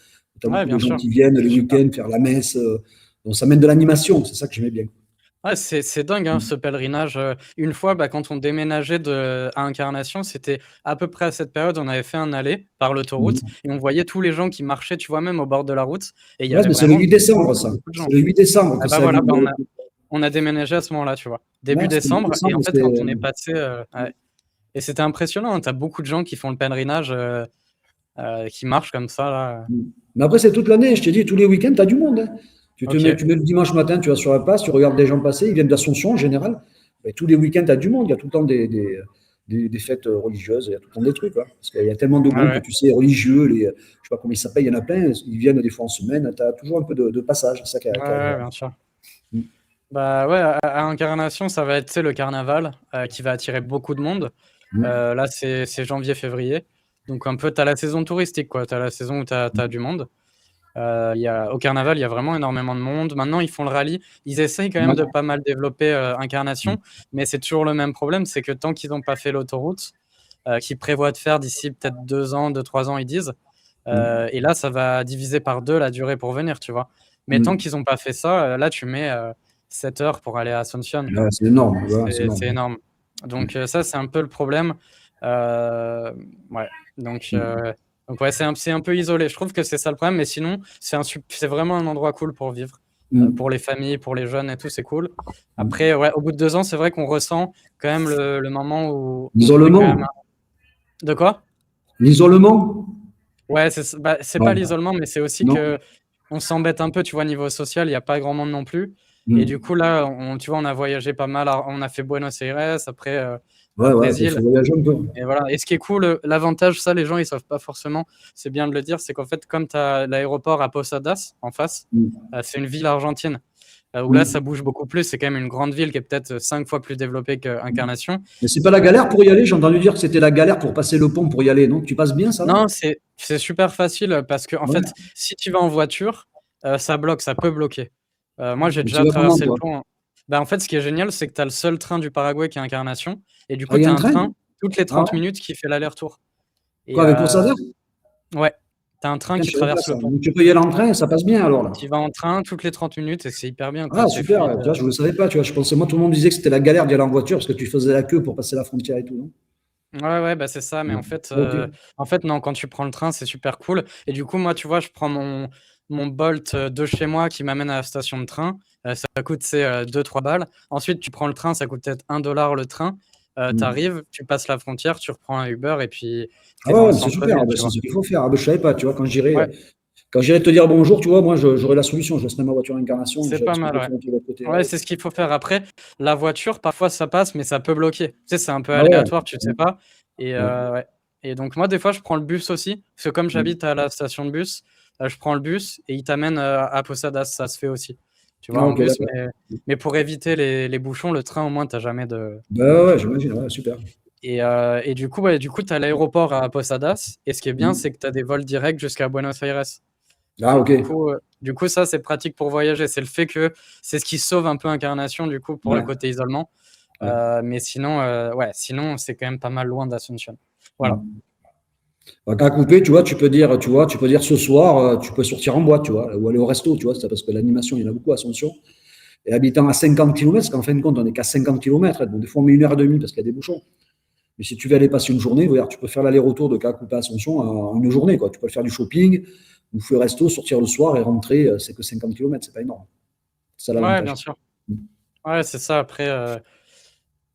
Tu as Ouais, beaucoup de bien gens sûr. qui viennent les Super. week-ends faire la messe. Donc ça mène de l'animation, c'est ça que j'aimais bien. Ouais, c'est dingue, hein, ce pèlerinage. Une fois, bah, quand on déménageait à Incarnation, c'était à peu près à cette période, on avait fait un aller par l'autoroute Mhm. et on voyait tous les gens qui marchaient, tu vois, même au bord de la route. Et il y Ouais, avait mais c'est le vraiment 8 décembre, beaucoup, ça. beaucoup de C'est gens. le 8 décembre Ah que bah ça a voilà, lieu. bah, on a déménagé à ce moment-là, tu vois. Début Ouais, c'était le 8 décembre. Et en décembre, fait, quand on est passé, ouais. Et c'était impressionnant, hein, tu as beaucoup de gens qui font le pèlerinage, qui marchent comme ça, là. Mais après, c'est toute l'année, je te dis, tous les week-ends, tu as du monde. Hein. Ok. Tu mets le dimanche matin, tu vas sur la place, tu regardes des gens passer, ils viennent d'Ascension en général. Et tous les week-ends, tu as du monde, il y a tout le temps des fêtes religieuses, il y a tout le temps des trucs. Hein. Parce qu'il y a tellement de Ouais, groupes, ouais. tu sais, religieux, je ne sais pas comment ils s'appellent, il y en a plein, ils viennent des fois en semaine, tu as toujours un peu de passage, c'est ça qui Ouais, est ouais, agréable. bien sûr. Bah ouais, à Incarnation, ça va être, tu sais, le carnaval qui va attirer beaucoup de monde. Là, c'est janvier-février. Donc, un peu, tu as la saison touristique, quoi. Tu as la saison où tu as du monde. Au carnaval, il y a vraiment énormément de monde. Maintenant, ils font le rallye. Ils essayent quand même de pas mal développer Incarnation, mais c'est toujours le même problème, c'est que tant qu'ils n'ont pas fait l'autoroute, qu'ils prévoient de faire d'ici peut-être 2 ans, 2-3 ans, ils disent, et là, ça va diviser par 2 la durée pour venir, tu vois. Mais tant qu'ils n'ont pas fait ça, là, tu mais 7 heures pour aller à Asunción. Ouais, c'est énorme, voilà, c'est C'est énorme. énorme. Donc ça, c'est un peu le problème. Euh, ouais. Donc, donc ouais, c'est un peu isolé. Je trouve que c'est ça le problème, mais sinon, c'est vraiment un endroit cool pour vivre. Pour les familles, pour les jeunes et tout, c'est cool. Après, ouais, au bout de 2 ans, c'est vrai qu'on ressent quand même le moment où on est quand même. L'isolement, De quoi? l'isolement, Ouais, c'est pas ouais, l'isolement, mais c'est aussi non. que on s'embête un peu, tu vois, niveau social, il n'y a pas grand monde non plus. Et du Mm. coup, là, tu vois, on a voyagé pas mal. On a fait Buenos Aires, après Ouais, il Brésil. faut voyager un peu. Et voilà. Et ce qui est cool, l'avantage, ça, les gens, ils savent pas forcément, c'est bien de le dire, c'est qu'en fait, comme tu as l'aéroport à Posadas en face, Mm. c'est une ville argentine. Où là, ça Mm. bouge beaucoup plus. C'est quand même une grande ville qui est peut-être 5 fois plus développée qu'Incarnation. Mais c'est pas la galère pour y aller. J'ai entendu dire que c'était la galère pour passer le pont pour y aller. Non, tu passes bien, ça va? Non, c'est super facile parce que, en Ouais. fait, si tu vas en voiture, ça bloque, ça peut bloquer. Moi, j'ai Mais tu déjà vas comment, traversé le toi? pont. Bah, en fait, ce qui est génial, c'est que tu as le seul train du Paraguay qui est Incarnation. Et du Ah, coup, il y tu a as un un train? train toutes les Ah 30 ouais? minutes qui fait l'aller-retour. Et Quoi, avec Posadas? ouais. Tu as un train Putain, qui je savais pas traverse ça. le pont. Donc, tu peux y aller en train, ça passe bien alors là. Tu vas en train toutes les 30 minutes et c'est hyper bien, quoi. Ah, C'est super, fluide. ouais. Tu vois, je ne le savais pas. Tu vois, je pensais, moi, tout le monde disait que c'était la galère d'y aller en voiture parce que tu faisais la queue pour passer la frontière et tout, non? Ouais, bah, c'est ça, mais Ouais. Ok. en fait, non, quand tu prends le train, c'est super cool et du coup, moi, tu vois, je prends mon Bolt, de chez moi qui m'amène à la station de train, ça coûte, tu sais, 2-3 balles. Ensuite, tu prends le train, ça coûte peut-être 1 $ le train, tu Mm. arrives, tu passes la frontière, tu reprends un Uber et puis tu Ah es ouais, dans le ouais, c'est super. Ah centre-ville, ben, tu c'est vois? ce qu'il faut faire. Ah ben, je savais pas. Tu vois, Ouais, quand j'irai te dire bonjour, tu vois, moi, j'aurai la solution. Je laisserai ma voiture incarnation et c'est je pas parce que mal, je vais ouais. faire de l'autre côté. Ah, Ouais, ok. c'est ce qu'il faut faire. Après, la voiture, parfois, ça passe, mais ça peut bloquer. Tu sais, c'est un peu Ah ouais. aléatoire, tu sais Ouais. pas et Ouais. ouais et donc moi, des fois, je prends le bus aussi, parce que comme Mm. j'habite à la station de bus, je prends le bus et il t'amène, à Posadas, ça se fait aussi. Tu vois, Ah, en ok, bus, d'accord. mais pour éviter les bouchons, le train, au moins, tu as jamais de Ben ouais, bouchons j'imagine. Ouais, super. et du coup, ouais, du coup, tu as l'aéroport à Posadas et ce qui est bien, Mm. c'est que tu as des vols directs jusqu'à Buenos Aires Ah, et ok. du coup, ça, c'est pratique pour voyager. C'est le fait que c'est ce qui sauve un peu Incarnation, du coup, pour le Ouais. côté isolement. Ouais. Mais sinon, ouais, sinon, c'est quand même pas mal loin d'Asunción. Voilà. Mm. Bah, qu'à couper, tu vois, tu peux dire ce soir, tu peux sortir en boîte, tu vois, ou aller au resto, tu vois, c'est parce que l'animation, il y en a beaucoup à Ascension. Et habitant à 50 km, parce qu'en fin de compte, on n'est qu'à 50 km, bon, des fois on met 1 h 30 parce qu'il y a des bouchons. Mais si tu veux aller passer une journée, regarde, tu peux faire l'aller-retour de Cacoupé à Ascension en une journée, quoi. Tu peux faire du shopping, bouffer au resto, sortir le soir et rentrer, c'est que 50 km, c'est pas énorme. C'est ça Ouais, bien l'avantage. sûr. Ouais, c'est ça. Après,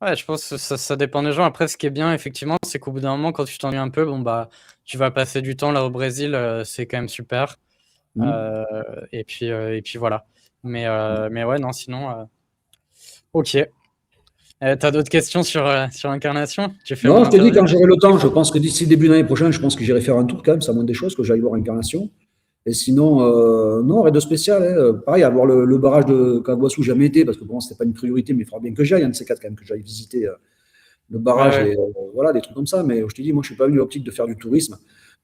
ouais, je pense que ça dépend des gens. Après, ce qui est bien, effectivement, c'est qu'au bout d'un moment, quand tu t'ennuies un peu, bon, bah, tu vas passer du temps là au Brésil, c'est quand même super. Mm. Euh, et puis voilà. Mais ouais, non, sinon, ok. T'as d'autres questions sur Incarnation? Tu fais Non, mon je te dis, interview? quand j'aurai le temps, je pense que d'ici début d'année prochaine, je pense que j'irai faire un tour quand même, ça moins des choses, que j'aille voir Incarnation. Et sinon, non, rien de spécial, hein. Pareil, avoir le barrage de Kaguasu, jamais été, parce que bon, c'était pas une priorité, mais il faudra bien que j'aille, un de ces quatre quand même, que j'aille visiter le Ouais, barrage ouais. et voilà, des trucs comme ça. Mais je te dis, moi, je suis pas venu l'optique de faire du tourisme.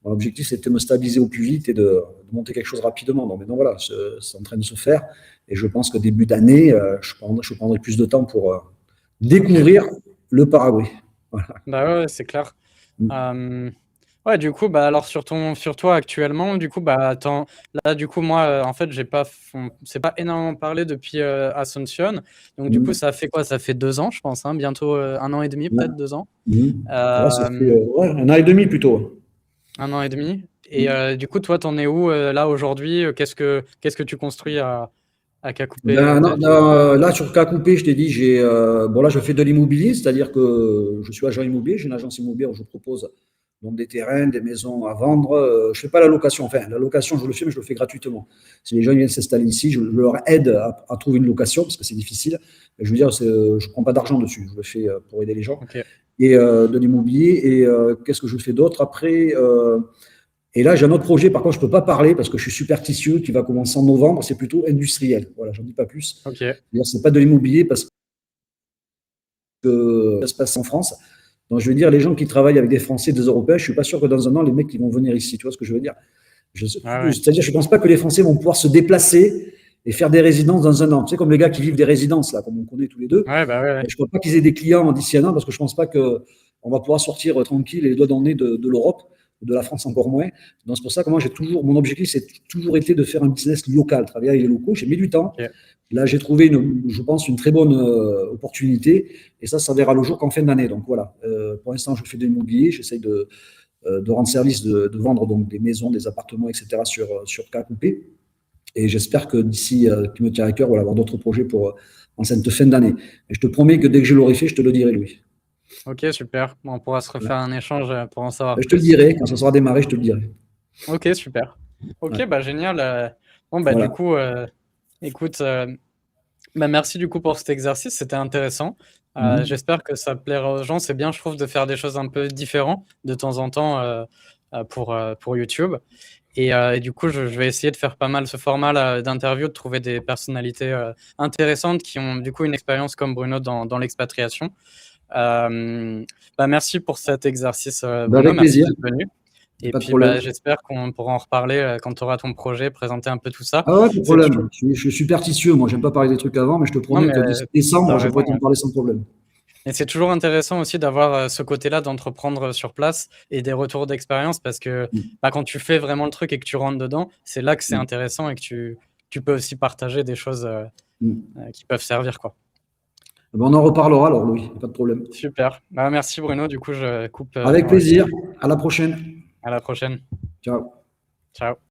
Mon objectif, c'était de me stabiliser au plus vite et de monter quelque chose rapidement. Donc, maintenant, voilà, c'est en train de se faire. Et je pense que début d'année, je prendrai plus de temps pour Ok. découvrir le Paraguay. Voilà. Bah ouais, c'est clair. Euh, ouais, du coup, bah alors sur toi actuellement, du coup, bah attends, là, du coup, moi, en fait, c'est pas énormément parlé depuis Asunción. Donc, du coup, Mm. ça fait quoi? Ça fait 2 ans, je pense, hein, bientôt 1 an et demi, Ouais. peut-être 2 ans. Mm. Ouais, ça fait Euh, ouais, 1 an et demi plutôt. 1 an et demi. Et Mm. du coup, toi, t'en es où là aujourd'hui? Qu'est-ce que tu construis à Kakupé Ben, non, peut-être? non, là, sur Cacoupé, je t'ai dit, bon, là, je fais de l'immobilier, c'est-à-dire que je suis agent immobilier, j'ai une agence immobilière où je propose donc des terrains, des maisons à vendre. Je fais pas la location, enfin, la location, je le fais, mais je le fais gratuitement. Si les gens viennent s'installer ici, je leur aide à trouver une location, parce que c'est difficile. Mais je veux dire, je prends pas d'argent dessus, je le fais pour aider les gens. Ok. Et de l'immobilier, et qu'est-ce que je fais d'autre après et là, j'ai un autre projet, par contre, je ne peux pas parler parce que je suis superstitieux, qui va commencer en novembre, c'est plutôt industriel. Voilà, j'en dis pas plus. Ok. C'est pas de l'immobilier parce que ça se passe en France. Donc, je veux dire, les gens qui travaillent avec des Français, des Européens, je suis pas sûr que dans un an, les mecs qui vont venir ici, tu vois ce que je veux dire? Ouais, ouais. C'est-à-dire, je pense pas que les Français vont pouvoir se déplacer et faire des résidences dans un an. Tu sais, comme les gars qui vivent des résidences, là, comme on connaît tous les deux. Ouais, bah ouais, ouais. Je ne crois pas qu'ils aient des clients d'ici un an parce que je ne pense pas qu'on va pouvoir sortir tranquille et les doigts dans le nez de l'Europe, de la France encore moins. Donc c'est pour ça que moi, mon objectif, c'est toujours été de faire un business local, travailler avec les locaux. J'ai mis du temps. Ok. Là, j'ai trouvé, je pense, une très bonne opportunité et ça verra le jour qu'en fin d'année. Donc voilà, pour l'instant, je fais de l'immobilier, j'essaye de rendre service, de vendre donc des maisons, des appartements, etc. sur KQP. Et j'espère que d'ici, qui me tient à cœur, voilà, avoir d'autres projets pour en cette fin d'année. Et je te promets que dès que je l'aurai fait, je te le dirai, Louis. Ok, super. Bon, on pourra se Voilà. refaire un échange pour en savoir Je te le plus. dirai, quand ça sera démarré, je te le dirai. Ok, super. Ok, Ouais. bah génial. Bon, bah du Voilà. coup, écoute, bah merci du coup pour cet exercice, c'était intéressant. Mhm. J'espère que ça plaira aux gens. C'est bien, je trouve, de faire des choses un peu différentes de temps en temps pour YouTube. Et du coup, je vais essayer de faire pas mal ce format là, d'interview, de trouver des personnalités intéressantes qui ont du coup une expérience comme Bruno dans l'expatriation. Bah, merci pour cet exercice, Ben, Bruno. avec Merci plaisir, d'être venu. Et pas de puis, problème. bah, j'espère qu'on pourra en reparler quand tu auras ton projet, présenter un peu tout ça. Ah ouais, pas de C'est toujours... problème. Je suis superstitieux, moi, j'aime pas parler des trucs avant, mais je te Non, promets mais que d'ici t'as décembre, je raison. pourrai t'en Ouais. parler sans problème. Et c'est toujours intéressant aussi d'avoir ce côté-là d'entreprendre sur place et des retours d'expérience parce que quand tu fais vraiment le truc et que tu rentres dedans, c'est là que c'est intéressant et que tu peux aussi partager des choses qui peuvent servir, quoi. On en reparlera alors, Louis, pas de problème. Super. Merci Bruno, du coup je coupe. Avec plaisir. À la prochaine. À la prochaine. Ciao. Ciao.